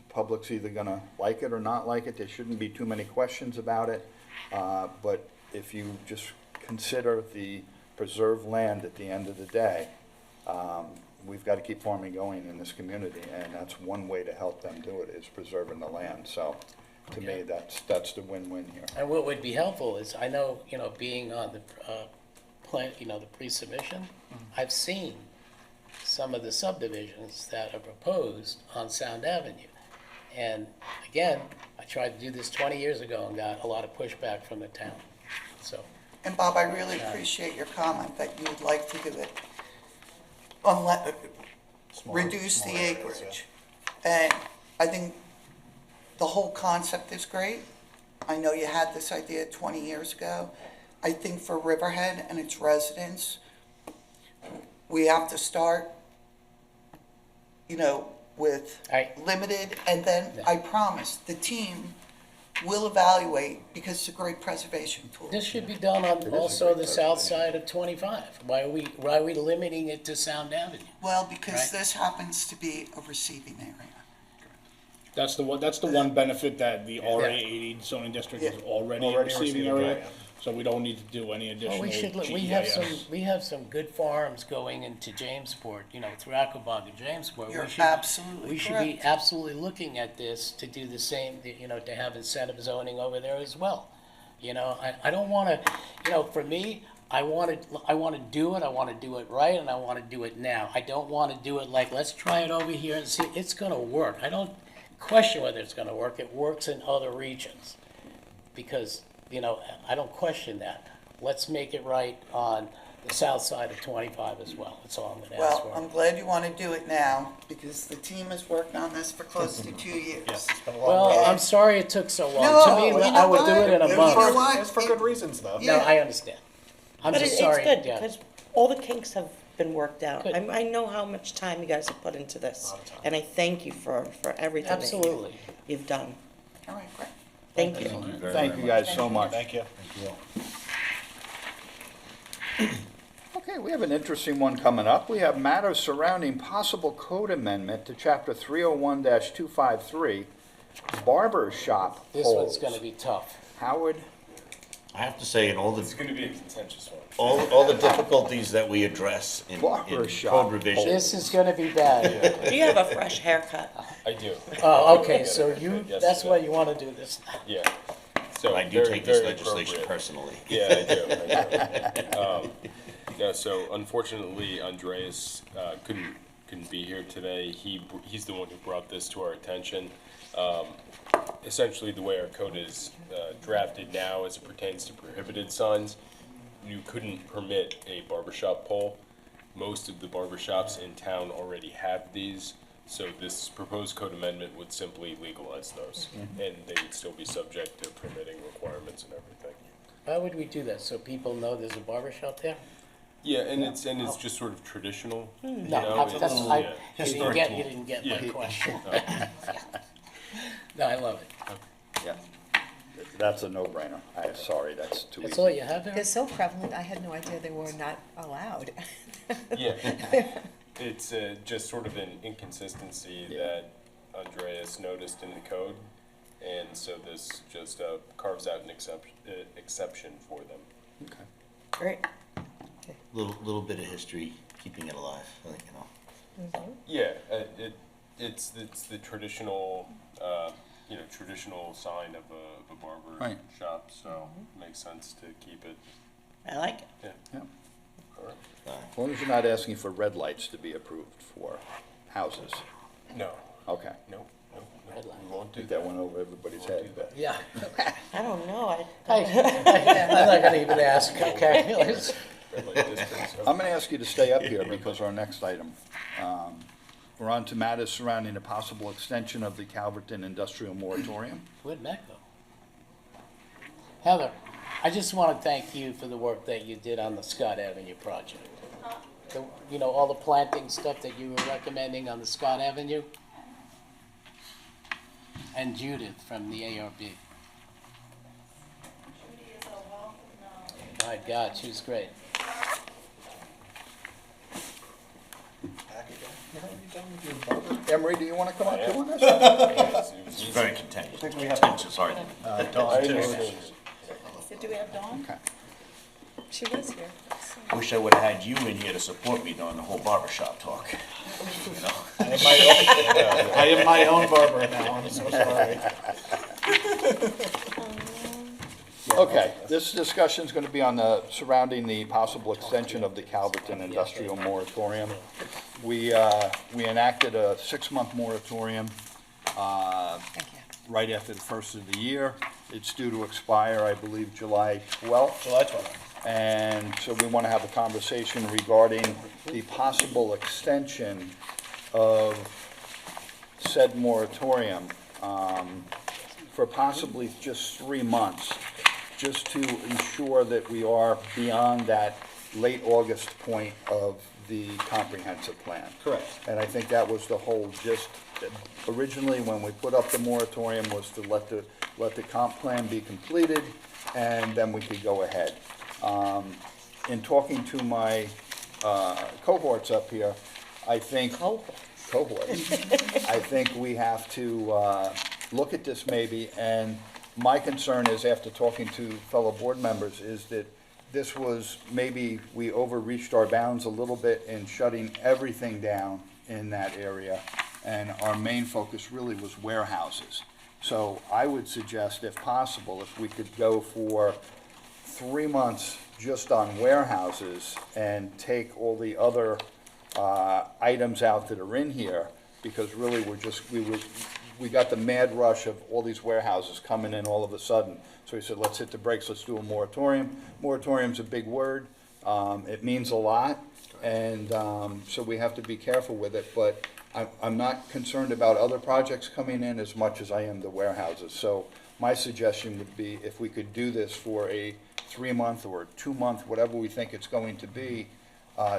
public's either gonna like it or not like it. There shouldn't be too many questions about it. But if you just consider the preserved land at the end of the day, we've got to keep farming going in this community, and that's one way to help them do it, is preserving the land. So, to me, that's the win-win here. And what would be helpful is, I know, being on the plan, the pre-submission, I've seen some of the subdivisions that are proposed on Sound Avenue. And again, I tried to do this 20 years ago and got a lot of pushback from the town, so. And Bob, I really appreciate your comment that you would like to do it, reduce the acreage. And I think the whole concept is great. I know you had this idea 20 years ago. I think for Riverhead and its residents, we have to start, with limited, and then I promise, the team will evaluate, because it's a great preservation tool. This should be done on also the south side of 25. Why are we limiting it to Sound Avenue? Well, because Right. this happens to be a receiving area. That's the one benefit that the RA 80 zoning district is already a receiving area, so we don't need to do any additional Well, GIS. we have some good farms going into Jamesport, through Aquabog and Jamesport. You're We should- absolutely We should be correct. absolutely looking at this to do the same, to have incentive zoning over there as well. I don't wanna, for me, I wanna do it, I wanna do it right, and I wanna do it now. I don't wanna do it like, let's try it over here and see, it's gonna work. I don't question whether it's gonna work, it works in other regions. Because, I don't question that. Let's make it right on the south side of 25 as well, that's all I'm gonna ask Well, for. I'm glad you want to do it now, because the team has worked on this for close to 2 years. Well, I'm sorry it took so long. No, To me, you I know would do what? it in a You month. know what? It's for good reasons, though. No, I understand. I'm But just it's sorry. good, yeah. because all the kinks have been worked out. Good. I know how much time you guys have put into this, and I thank you for everything that Absolutely. you've done. All right, great. Thank you. Thank you guys so much. Thank you. Okay, we have an interesting one coming up. We have matters surrounding possible code amendment to Chapter 301-253, Barber Shop This Poles. one's gonna be tough. Howard? I have to say, in all It's the, going to be a contentious one. all the difficulties that we address in Barber shop code revision, This is gonna be bad. Do you have a fresh haircut? I do. Oh, okay, so Yes, that's yeah. why you wanna do this. Yeah. So I do very- take this very legislation appropriate. personally. Yeah, I do. Yeah, so unfortunately, Andreas couldn't be here today. He's the one who brought this to our attention. Essentially, the way our code is drafted now, as it pertains to prohibited signs, you couldn't permit a barbershop pole. Most of the barbershops in town already have these, so this proposed code amendment would simply legalize those, and they would still be subject to permitting requirements and everything. Why would we do that? So people know there's a barber shop there? Yeah, and it's just sort of traditional. You No, know, that's, it's- I, yeah. you didn't get my Yeah. question. No, I love it. Yeah. That's a no-brainer. I'm sorry, that's too easy. That's all you have They're there? so prevalent, I had no idea they were not allowed. Yeah, it's just sort of an inconsistency that Andreas noticed in the code, and so this just carves out an exception for them. Okay. Great. Little bit of history, keeping it alive, Yeah, it's the traditional, traditional sign of a barber Right. shop, so it makes sense to keep it. I like it. Yeah. Yeah. All right. As long as you're not asking for red lights to be approved for houses. No, Okay. no. Red light. We won't do Think that went over everybody's head, but. Yeah. I don't know. I'm not gonna even ask, okay? Red light districts. I'm going to ask you to stay up here because our next item, we're on to matters surrounding a possible extension of the Calverton Industrial moratorium. Where'd Mac go? Heather, I just want to thank you for the work that you did on the Scott Avenue project. You know, all the planting stuff that you were recommending on the Scott Avenue. And Judith from the ARB. My God, she was great. Emery, do you want to come up too on this? It's very contentious argument. Dawn, too. Do we have Dawn? Okay. She was here. I wish I would have had you in here to support me during the whole barber shop talk. You know? I am my own barber now, I'm so sorry. Okay, this discussion is going to be on the, surrounding the possible extension of the Calverton Industrial moratorium. We enacted a 6-month moratorium right after the first of the year. It's due to expire, I believe, July 12th. July 12th. And so we want to have a conversation regarding the possible extension of said moratorium for possibly just 3 months, just to ensure that we are beyond that late August point of the comprehensive plan. Correct. And I think that was the whole gist. Originally, when we put up the moratorium, was to let the comp plan be completed, and then we could go ahead. In talking to my cohorts up here, I think cohorts. I think we have to look at this maybe, and my concern is, after talking to fellow board members, is that this was, maybe we overreached our bounds a little bit in shutting everything down in that area, and our main focus really was warehouses. So I would suggest, if possible, if we could go for 3 months just on warehouses and take all the other items out that are in here, because really we got the mad rush of all these warehouses coming in all of a sudden. So we said, let's hit the brakes, let's do a moratorium. Moratorium's a big word. It means a lot, and so we have to be careful with it, but I'm not concerned about other projects coming in as much as I am the warehouses. So my suggestion would be, if we could do this for a 3-month or a 2-month, whatever we think it's going to be,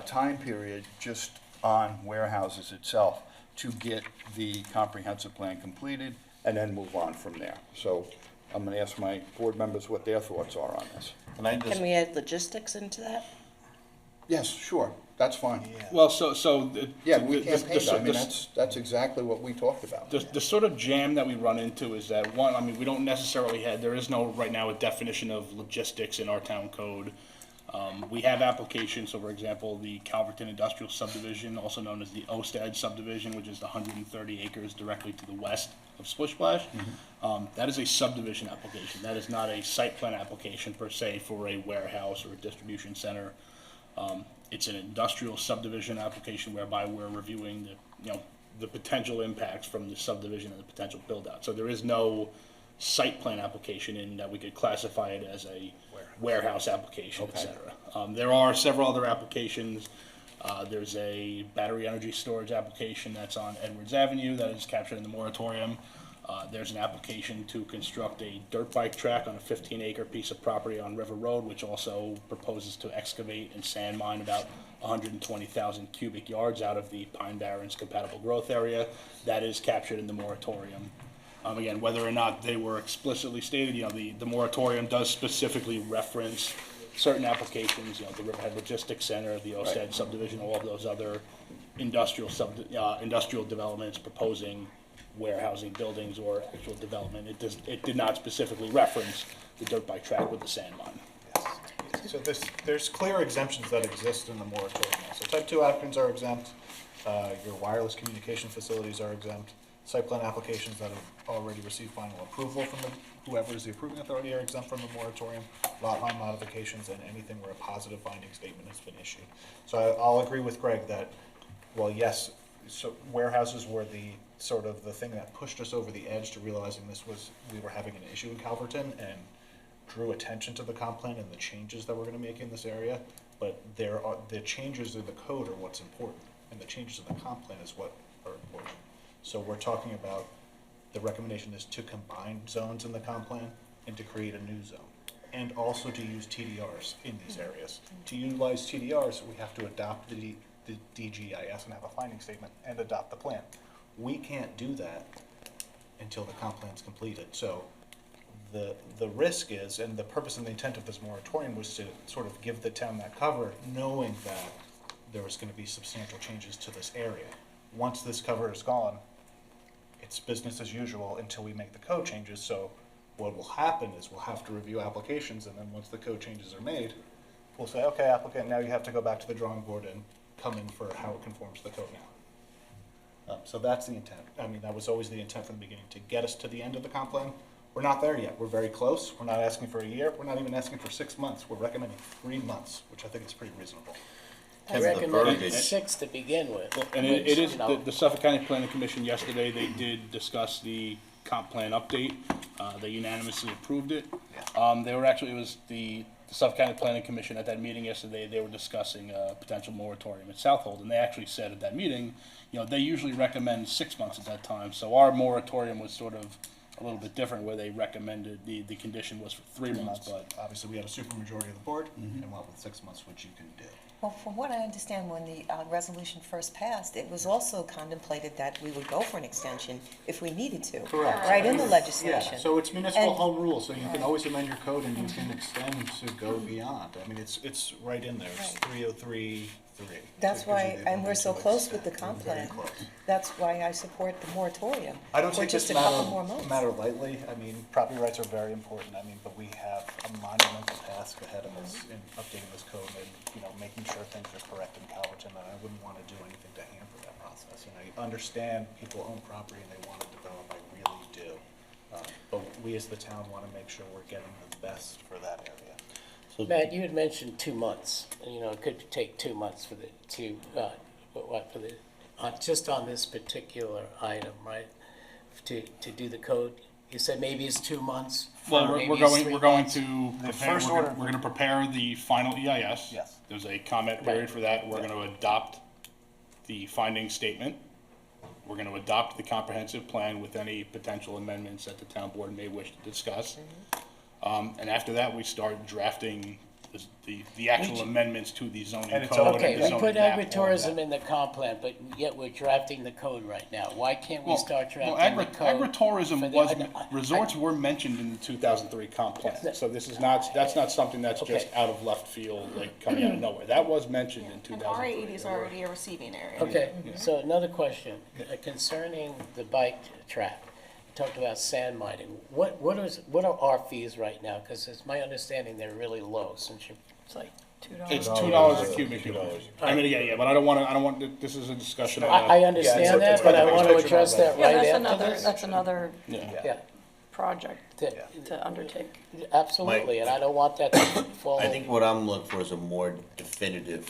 time period, just on warehouses itself, to get the comprehensive plan completed, and then move on from there. So I'm going to ask my board members what their thoughts are on this. Can we add logistics into that? Yes, sure, that's fine. Well, Yeah, we campaigned, I mean, that's exactly what we talked about. The sort of jam that we run into is that, one, I mean, we don't necessarily have, there is no, right now, a definition of logistics in our town code. We have applications, so for example, the Calverton Industrial subdivision, also known as the Ostad subdivision, which is the 130 acres directly to the west of Splish Splash. That is a subdivision application. That is not a site plan application per se for a warehouse or a distribution center. It's an industrial subdivision application whereby we're reviewing the potential impacts from the subdivision and the potential build out. So there is no site plan application in that we could classify it as a warehouse application, et cetera. There are several other applications. There's a battery energy storage application that's on Edwards Avenue that is captured in the moratorium. There's an application to construct a dirt bike track on a 15-acre piece of property on River Road, which also proposes to excavate and sand mine about 120,000 cubic yards out of the Pine Barrens compatible growth area. That is captured in the moratorium. Again, whether or not they were explicitly stated, the moratorium does specifically reference certain applications, the Riverhead Logistics Center, the Ostad subdivision, all of those other industrial developments proposing warehousing buildings or actual development. It did not specifically reference the dirt bike track with the sand mine. Yes. So there's clear exemptions that exist in the moratorium. So type 2 applicants are exempt, your wireless communication facilities are exempt, site plan applications that have already received final approval from whoever is the approving authority are exempt from the moratorium, lot line modifications, and anything where a positive finding statement has been issued. So I'll agree with Greg that, well, yes, so warehouses were the sort of the thing that pushed us over the edge to realizing we were having an issue in Calverton and drew attention to the comp plan and the changes that we're going to make in this area. But the changes in the code are what's important, and the changes in the comp plan is what are important. So we're talking about, the recommendation is to combine zones in the comp plan and to create a new zone. and also to use TDRs in these areas. To utilize TDRs, we have to adopt the DGIS and have a finding statement and adopt the plan. We can't do that until the comp plan's completed. So the risk is, and the purpose and the intent of this moratorium was to sort of give the town that cover, knowing that there was going to be substantial changes to this area. Once this cover is gone, it's business as usual until we make the code changes. So what will happen is we'll have to review applications, and then once the code changes are made, we'll say, okay, applicant, now you have to go back to the drawing board and come in for how it conforms to the code now. So that's the intent. I mean, that was always the intent from the beginning, to get us to the end of the comp plan. We're not there yet. We're very close. We're not asking for a year. We're not even asking for 6 months. We're recommending 3 months, which I think is pretty reasonable. I recommended 6 to begin with. Well, and it is, you know, the Suffolk County Planning Commission yesterday, they did discuss the comp plan update. They unanimously approved it. They were actually, it was the Suffolk County Planning Commission at that meeting yesterday, they were discussing a potential moratorium at Southold, and they actually said at that meeting, you know, they usually recommend 6 months at that time. So our moratorium was sort of a little bit different, where they recommended, the condition was for 3 months, but. Obviously, we had a supermajority of the board, and went with 6 months, which you can do. Well, from what I understand, when the resolution first passed, it was also contemplated that we would go for an extension if we needed to. Correct. Right in the Yeah, legislation. so it's municipal And- home rule, so you can always amend your code and you can extend to go beyond. I mean, it's right in there. It's Right. 303.3. That's So it gives why, you the and we're ability so to close with the extend. comp Very plan. close. That's why I support the moratorium. I don't for take just this a couple more months. matter lightly. I mean, property rights are very important. I mean, but we have a monumental task ahead of us in updating this code and, you know, making sure things are correct in Calverton, and I wouldn't want to do anything to hamper that process. And I understand people own property and they want to develop, I really do. But we as the town want to make sure we're getting the best for that area. Matt, you had mentioned 2 months, and, you know, it could take 2 months for just on this particular item, right? To do the code. You said maybe it's 2 months. Well, maybe we're it's going, 3 we're going months. to prepare, first we're order- gonna, we're gonna prepare the final EIS. Yes. There's a comment period Right. for that. We're gonna adopt the finding statement. We're gonna adopt the comprehensive plan with any potential amendments that the town board may wish to discuss. And after that, we start drafting the actual amendments to the zoning And it's code. Okay, and the we zoning put map, all of agritourism that. in the comp plan, but yet we're drafting the code right now. Why can't we Well, start well, drafting the code? agritourism for the- was, I- resorts were mentioned in the 2003 comp plan, so this is not, that's not something that's just Okay. out of left field, like coming out of nowhere. That was mentioned in And 2003. R80 is already a receiving area. Okay, so another question concerning the bike track. You talked about sand mining. What are our fees right now? Because it's my understanding they're really low, since It's like $2. It's $2 a cubic yard. I mean, yeah, but I don't want, this is a discussion on. I Yeah, understand it's that, but I a want to picture address of that that. right Yeah, after that's this. another Yeah. Yeah, project that- to undertake. absolutely, and I don't want that to fall. I think what I'm looking for is a more definitive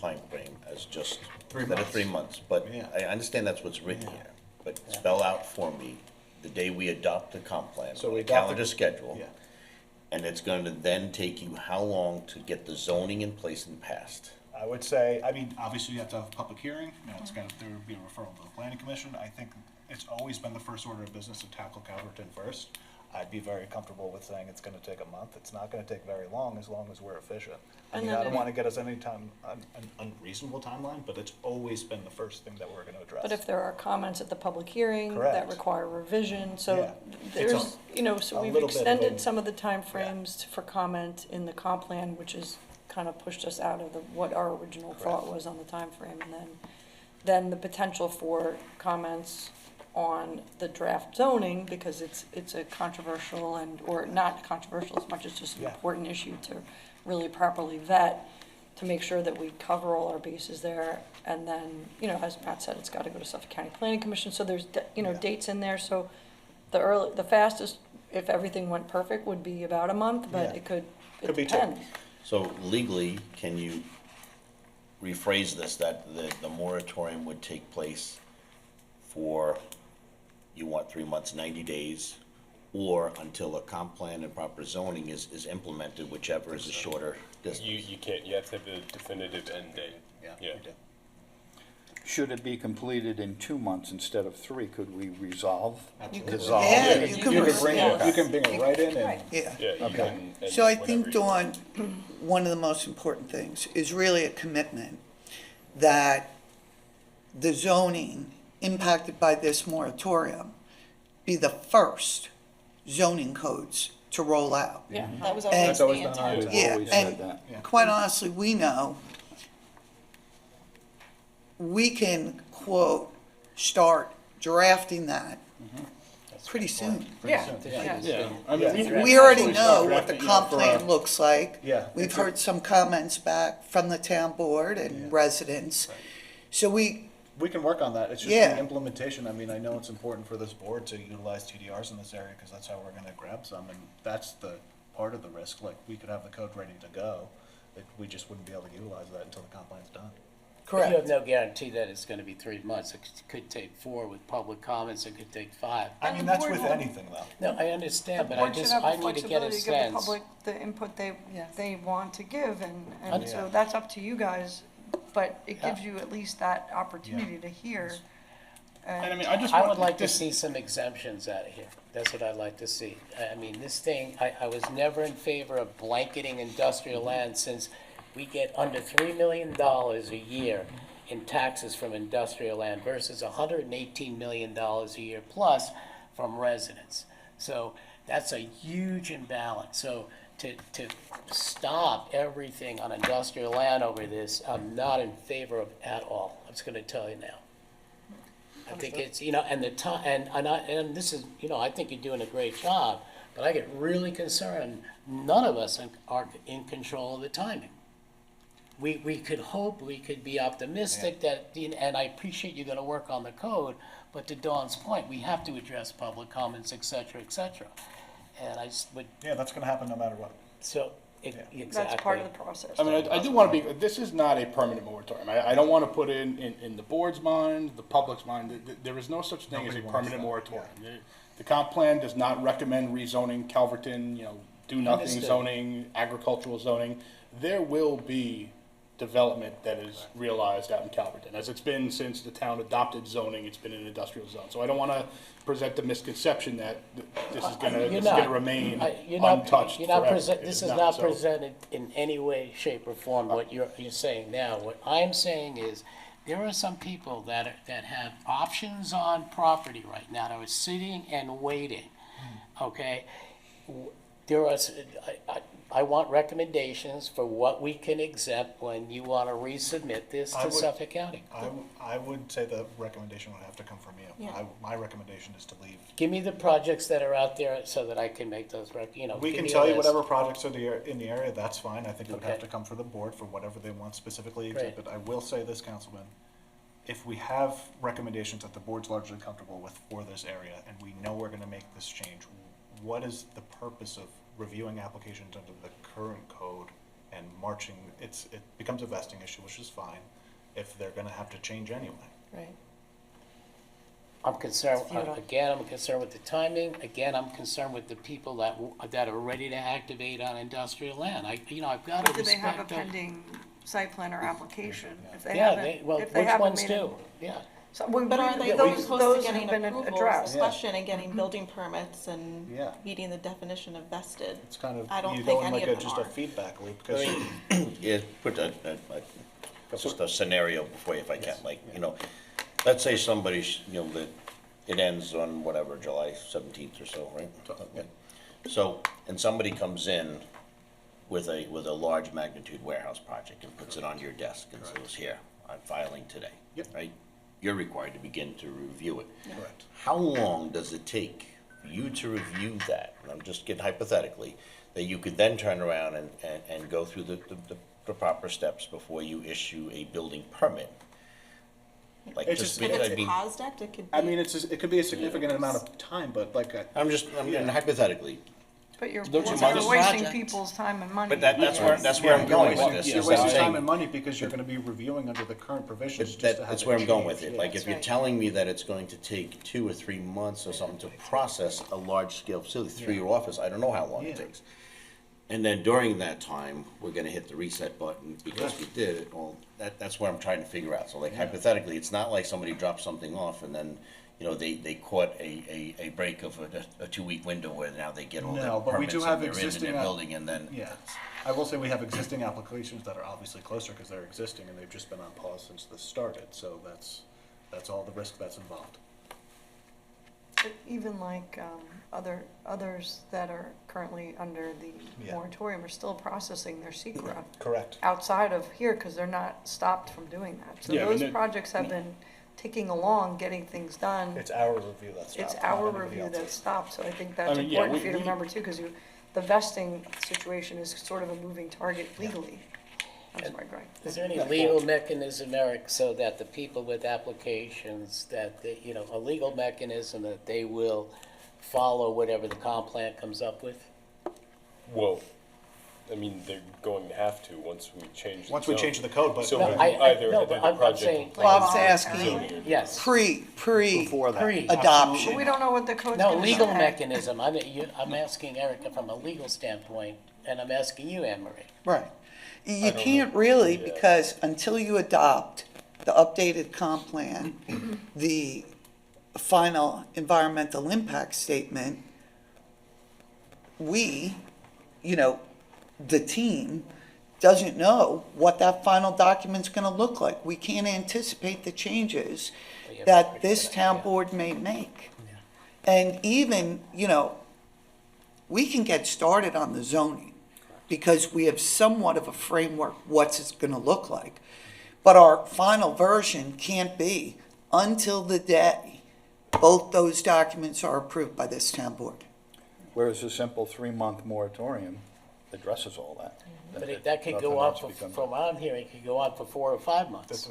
timeframe as just, 3 instead of months. 3 months. But Yeah. I understand that's what's written here, but spell out for me the day we adopt the comp plan, So we a adopt the- calendar schedule. Yeah. And it's going to then take you how long to get the zoning in place and passed? I would say, I mean, obviously you have to have a public hearing, you know, it's gonna, there would be a referral to the planning commission. I think it's always been the first order of business to tackle Calverton first. I'd be very comfortable with saying it's gonna take a month. It's not gonna take very long as we're efficient. I And mean, then I don't if- wanna get us any time, an unreasonable timeline, but it's always been the first thing that we're gonna address. But if there are comments at the public hearing that Correct. require revision, Yeah. so It's there's, you know, so a we've little bit of extended a- some of the timeframes for comment in the comp plan, which has kind of pushed us out of what our original thought was on the timeframe, and then the potential for comments on the draft zoning, because it's a controversial or not controversial as much as just an Yeah. important issue to really properly vet, to make sure that we cover all our bases there. And then, you know, as Matt said, it's gotta go to Suffolk County Planning Commission, so there's, you know, Yeah. dates in there, so the fastest, if everything went perfect, would be about a month, but Yeah. it could Could be two. depend. So legally, can you rephrase this, that the moratorium would take place for, you want 3 months, 90 days, or until a comp plan and proper zoning is implemented, whichever is a shorter distance? You can't, you have to have a definitive end date. Yeah, Yeah. we do. should it be completed in 2 months instead of 3? Could we resolve? Dissolve. Yeah, You you can can bring resolve. it, you can bring it right in and. Yeah. Yeah, you Okay. can. and So I whenever think, you- Dawn, one of the most important things is really a commitment that the zoning impacted by this moratorium be the first zoning codes to roll out. Yeah, That was And- always That's the always done intent. always. Yeah, Always said and that. Yeah. quite honestly, we know we can, quote, start drafting that pretty soon. Yeah, Yeah. Yeah, I mean, We already actually know start what the drafting, comp for plan a- looks like. Yeah. We've heard some comments back from the town board and residents. So We can work on that. It's just Yeah. the implementation. I mean, I know it's important for this board to utilize TDRs in this area because that's how we're gonna grab some, and that's the part of the risk. Like, we could have the code ready to go, but we just wouldn't be able to utilize that until the comp plan's done. But you have correct. no guarantee that it's gonna be 3 months. It could take 4 with public comments, it could take 5. I mean, that's with anything though. No, I understand, but I board should just, have I the need to get a flexibility to give the sense. public the input Yes. they want to give, and Understood. so that's up to you guys, but it Yeah. gives you at least that opportunity to hear. And I mean, I just I want would like to this- see some exemptions out of here. That's what I'd like to see. I mean, this thing, I was never in favor of blanketing industrial land since we get under $3 million a year in taxes from industrial land versus $118 million a year plus from residents. So that's a huge imbalance. So to stop everything on industrial land over this, I'm not in favor of at all. I'm just gonna tell you now. I think it's, you know, and the time, and this is, you know, I think you're doing a great job, but I get really concerned, none of us are in control of the timing. We could hope, we could be optimistic that, and I appreciate you're gonna work on the code, but to Dawn's point, we have to address public comments, et cetera, et cetera. And I just would, Yeah, that's gonna happen no matter what. so, exactly. That's part of the process. I mean, I do want to be, this is not a permanent moratorium. I don't want to put in the board's mind, the public's mind, there is no such thing as a Nobody wants permanent that, moratorium. The comp plan does not recommend rezoning Calverton, you know, do-nothing Understood. zoning, agricultural zoning. There will be development that is realized out in Calverton. As it's been since the town adopted zoning, it's been an industrial zone. So I don't want to present the misconception that this is You're not. remain You're not- untouched you're not forever. present- It This is is not so. presented in any way, shape, or form what you're saying now. What I'm saying is, there are some people that have options on property right now that are sitting and waiting, okay? There are, I want recommendations for what we can exempt when you want to resubmit this I to would- Suffolk County. I would say the recommendation would have to come from you. Yeah. My recommendation is to leave. Give me the projects that are out there so that I can make those, We give can me a tell you list. whatever projects are in the area, that's fine. I think it would have Okay. to come from the board for whatever they want specifically Great. exempt. But I will say this, Councilman, if we have recommendations that the board's largely comfortable with for this area, and we know we're gonna make this change, what is the purpose of reviewing applications under the current code and marching? It becomes a vesting issue, which is fine, if they're gonna have to change anyway. Right. I'm concerned, It's futile. again, I'm concerned with the timing, again, I'm concerned with the people that are ready to activate on industrial land. I've got to Do they have a respect them. pending site plan or application? If they Yeah, haven't- well, if they which haven't ones made it- do? Yeah. So But are they those close to have getting been approvals, addressed. especially and getting building permits and Yeah. meeting the definition of vested? It's kind of, I don't you think go in any like of them just a are. feedback loop, because Yeah, put just a scenario before you, if I can, like, let's say somebody, that it ends on whatever, July 17th or so, right? Okay. So, and somebody comes in with a large magnitude warehouse project and puts it on your desk and says, here, I'm filing today. Yep. Right? You're required to begin to review it. Correct. How long does it take for you to review that? And I'm just getting hypothetically, that you could then turn around and go through the proper steps before you issue a building permit? Like, It's just, just- If I it's mean, paused, it could be. I mean, it could be a significant amount of time, but like, I'm hypothetically, But you're Don't you you're mind this wasting project? people's time and money. but that's where I'm going with this. you're is I'm wasting saying- time and money because you're gonna be reviewing under the current provisions. But just to have that's it where I'm going with changed. it. Like, if you're right. telling me that it's going to take 2 or 3 months or something to process a large-scale facility through your office, I don't know how long it Yeah. takes. And then during that time, we're gonna hit the reset button because we did it. Well, that's what I'm trying to figure out. So like hypothetically, it's not like somebody dropped something off and then, you know, they caught a break of a 2-week window where now they get all No, the but we permits do and have they're in existing their building and then. Yeah, I will say we have existing applications that are obviously closer because they're existing and they've just been on pause since this started, so that's all the risk that's involved. But even like others that are currently under the Yeah. moratorium are still processing their secra Correct. outside of here because they're not stopped from doing that. So Yeah, I mean, those projects have been ticking along, getting things done. It's our review that stopped. It's not our anybody review else's. that stopped, so I think that's I mean, yeah, important for you to we- remember too, because the vesting situation is sort of a moving target legally. I'm sorry, Greg. Is there any legal mechanism, Eric, so that the people with applications, that, you know, a legal mechanism that they will follow whatever the comp plan comes up with? Well, I mean, they're going to have to once we change the Once we zone. change the code, but. So No, either no, either but the I'm project saying- Bob's complies asking zoning. Yes. Before that. Pre. But adoption. we don't know what the code's No, gonna legal say. mechanism. I'm asking Erica from a legal standpoint, and I'm asking you, Anne Marie. Right. You don't can't know. really, Yeah. because until you adopt the updated comp plan, the final environmental impact statement, we, you know, the team doesn't know what that final document's gonna look like. We can't anticipate the changes that this town board may make. And even, you know, we can get started on the zoning because we have somewhat of a framework, what's it's gonna look like. But our final version can't be until the day both those documents are approved by this town board. Whereas a simple 3-month moratorium addresses all that. That could go Nothing on, else becomes- from what I'm hearing, it could go on for 4 or 5 months.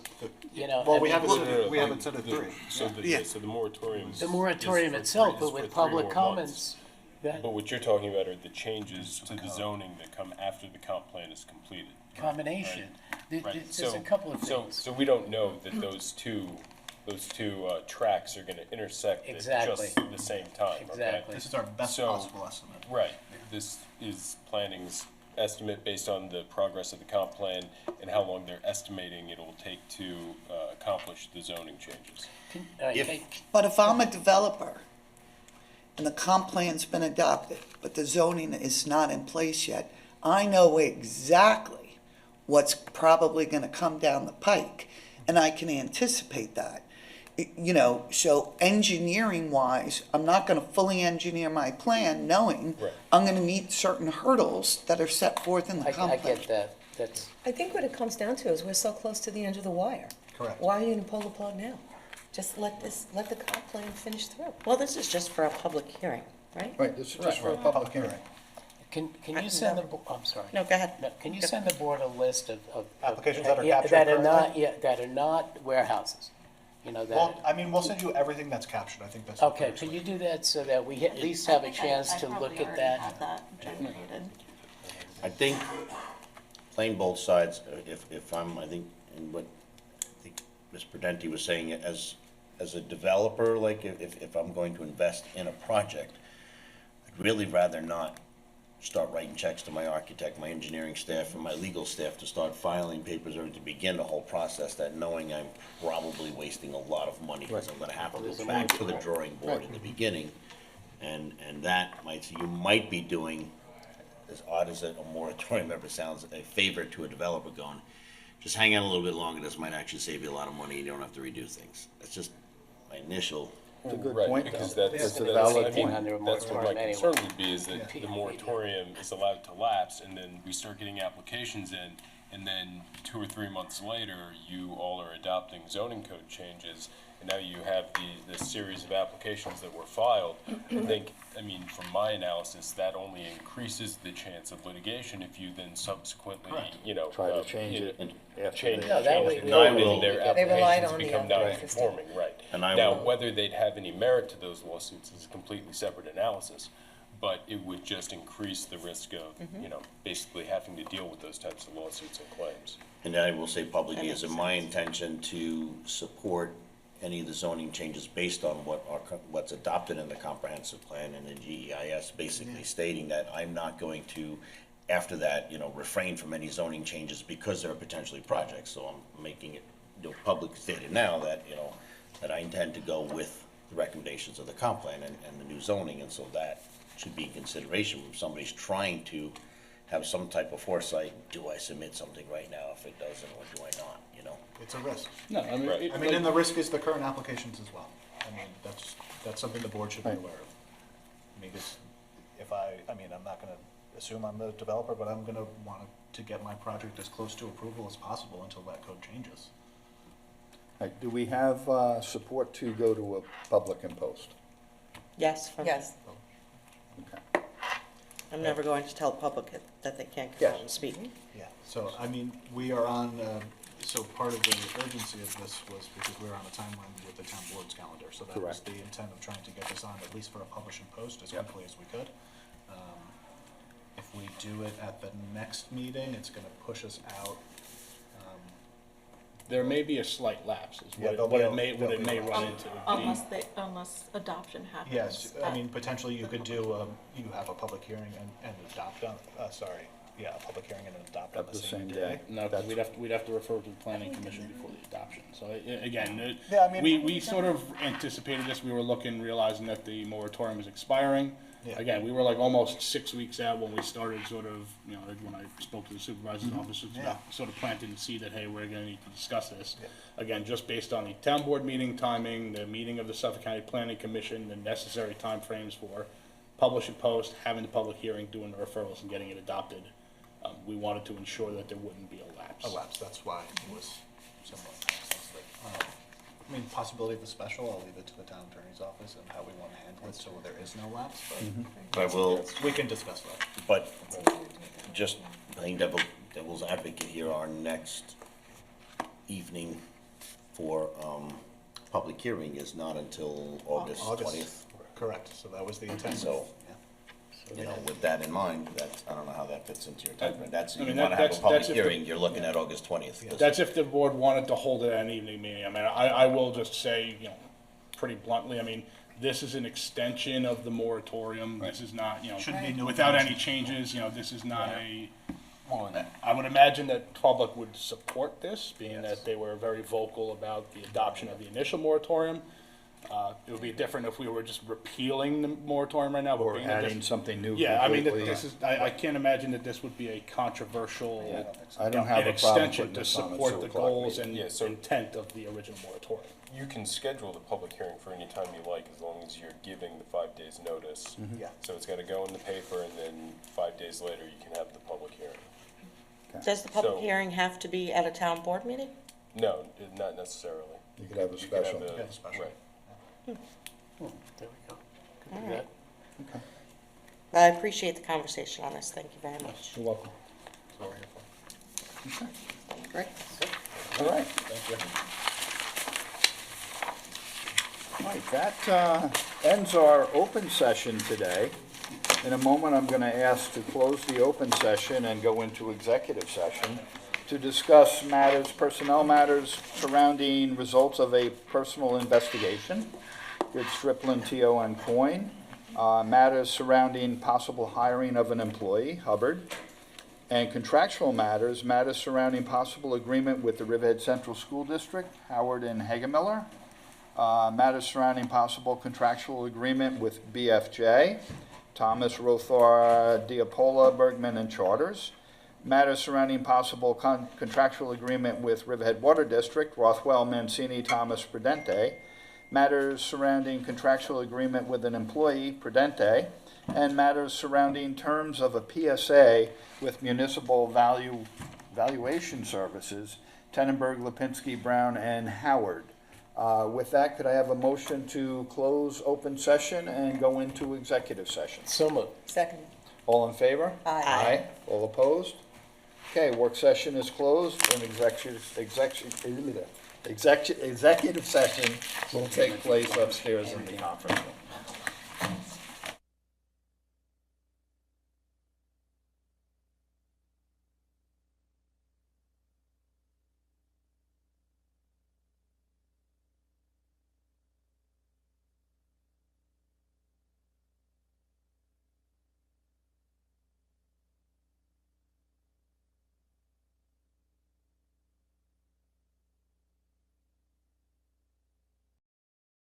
You know, Well, I we mean, haven't said it, we haven't said it The- 3. So Yeah. so the moratorium. the moratorium itself, but with public comments. Go ahead. But what you're talking about are the changes to the zoning that come after the comp plan is completed. Combination. There's Right. a couple of things. So we don't know that those two tracks are gonna intersect at Exactly. just the same time, okay? Exactly. This is our best So- possible estimate. Right, this is planning's estimate based on the progress of the comp plan and how long they're estimating it'll take to accomplish the zoning changes. Okay. But if I'm a developer and the comp plan's been adopted, but the zoning is not in place yet, I know exactly what's probably gonna come down the pike, and I can anticipate that. You know, so engineering wise, I'm not gonna fully engineer my plan knowing Right. I'm gonna meet certain hurdles that are set forth in the I comp plan. get that. That's, I think what it comes down to is we're so close to the end of the wire. Correct. Why are you gonna pull the plug now? Just let the comp plan finish through. Well, this is just for a public hearing, right? Right, this is just for a public hearing. can you send the, I'm sorry. No, go ahead. No, can you send the board a list of? Applications that are yeah, captured that are not, currently? yeah, that are not warehouses, you know, Well, that, I mean, we'll send you everything that's captured, I think that's. okay, could you do that so that we at least have a chance to look at that? Have that generated. I think playing both sides, if I'm, I think, and what I think Ms. Prudenti was saying, as a developer, like if I'm going to invest in a project, I'd really rather not start writing checks to my architect, my engineering staff, and my legal staff to start filing papers or to begin the whole process, that knowing I'm probably wasting a lot of money because I'm gonna have to go back to the drawing board at the beginning. And that you might be doing, as odd as a moratorium ever sounds, a favor to a developer going, just hang on a little bit longer, this might actually save you a lot of money, and you don't have to redo things. That's just my initial. It's a good Right, point, because though. that's, It's a that's, valid I mean, point. Under a that's what my moratorium anyway. concern would be, is that the moratorium is allowed to lapse, and then we start getting applications in, and then 2 or 3 months later, you all are adopting zoning code changes, and now you have the series of applications that were filed. I think, I mean, from my analysis, that only increases the chance of litigation if you then subsequently, you know. Try to change it after Change, they- No, that way change we the all- code in their They relied applications on the become other non-conforming, right. And I Now, will- whether they'd have any merit to those lawsuits is a completely separate analysis, but it would just increase the risk of, you know, basically having to deal with those types of lawsuits and claims. And I will say publicly, is it my intention to support any of the zoning changes based on what's adopted in the comprehensive plan and the GEIS, basically stating that I'm not going to after that, refrain from any zoning changes because there are potentially projects. So I'm making it, public stated now that, that I intend to go with the recommendations of the comp plan and the new zoning, and so that should be in consideration when somebody's trying to have some type of foresight. Do I submit something right now if it doesn't, or do I not, It's a risk. No, I mean, Right. I mean, and the risk is the current applications as well. I mean, that's something the board should be aware of. I mean, 'cause I'm not gonna assume I'm the developer, but I'm gonna want to get my project as close to approval as possible until that code changes. Right, do we have support to go to a public and post? Yes, Yes. Okay. I'm never going to tell the public that they can't come Yes. out and speak. Yeah, so, I mean, we are on, so part of the urgency of this was because we were on a timeline with the town board's calendar. So that was Correct. the intent of trying to get this on, at least for a publish and post, as Yep. quickly as we could. If we do it at the next meeting, it's gonna push us out. there may be a slight lapse, is Yeah, what there'll what be it a- may, what there'll it be may a run lapse. into. Unless adoption happens. Yes, I at- mean, potentially you could do, you have a public hearing and adopt on, a public hearing and adopt on At the same day. No, 'cause we'd have to refer to the planning commission before the adoption. So again, Yeah, I mean- we sort of anticipated this. We were realizing that the moratorium is expiring. Yeah. Again, we were like almost 6 weeks out when we started sort of, when I spoke to the supervisor's office, it's Yeah. sort of planting the seed that, hey, we're gonna need to discuss this. Yeah. Again, just based on the town board meeting timing, the meeting of the Suffolk County Planning Commission, the necessary timeframes for publish and post, having the public hearing, doing the referrals and getting it adopted. We wanted to ensure that there wouldn't be a lapse. A lapse, that's why it was somewhat sensitive. I mean, possibility of a special, I'll leave it to the town attorney's office and how we want to handle it, so there is no lapse, But we can discuss that. but just playing devil's advocate here, our next evening for, public hearing is not until August 20th. Correct, so that was the intent. So, Yeah. with that in mind, I don't know how that fits into your timeframe. That's, I you mean, wanna have a that's public if the- hearing, you're looking at August 20th. That's if the board wanted to hold it at an evening meeting. I mean, I will just say, pretty bluntly, I mean, this is an extension of the moratorium. This is not, Shouldn't be new without any information. changes, this is not I would imagine that public would support this, being that they were very vocal about the adoption of the initial moratorium. It would be different if we were just repealing the moratorium right now, but Or being that adding something new yeah, I mean, that completely. this is, I can't imagine that this would be a controversial, I don't have an a problem extension putting to this on a support 2 the o'clock goals meeting. and Yeah, so- intent of the original moratorium. You can schedule the public hearing for any time you like, as long as you're giving the 5 days notice. Yeah. So it's gotta go in the paper, and then 5 days later, you can have the public hearing. Does the public So- hearing have to be at a town board meeting? No, not necessarily. You could have a You could have special. a- Yeah, special. Right. There we go. Could do All right. that. I appreciate the conversation on this, thank you very much. You're welcome. So we're here for. Great. All right. Thank you. All right, that ends our open session today. In a moment, I'm going to ask to close the open session and go into executive session to discuss personnel matters surrounding results of a personal investigation with STRIPLIN-TIO and COYNE, matters surrounding possible hiring of an employee, Hubbard, and contractual matters surrounding possible agreement with the Riverhead Central School District, Howard and HEGERMILLER, matters surrounding possible contractual agreement with BFJ, Thomas, Rothar, Diapola, Bergman, and Charters, matters surrounding possible contractual agreement with Riverhead Water District, Rothwell, Mancini, Thomas, Prudente, matters surrounding contractual agreement with an employee, Prudente, and matters surrounding terms of a PSA with Municipal Valuation Services, Tenenberg, Lipinski, Brown, and Howard. With that, could I have a motion to close open session and go into executive session? So moved. Second. All in favor? Aye. All opposed? Okay, work session is closed, and executive session will take place upstairs in the conference room.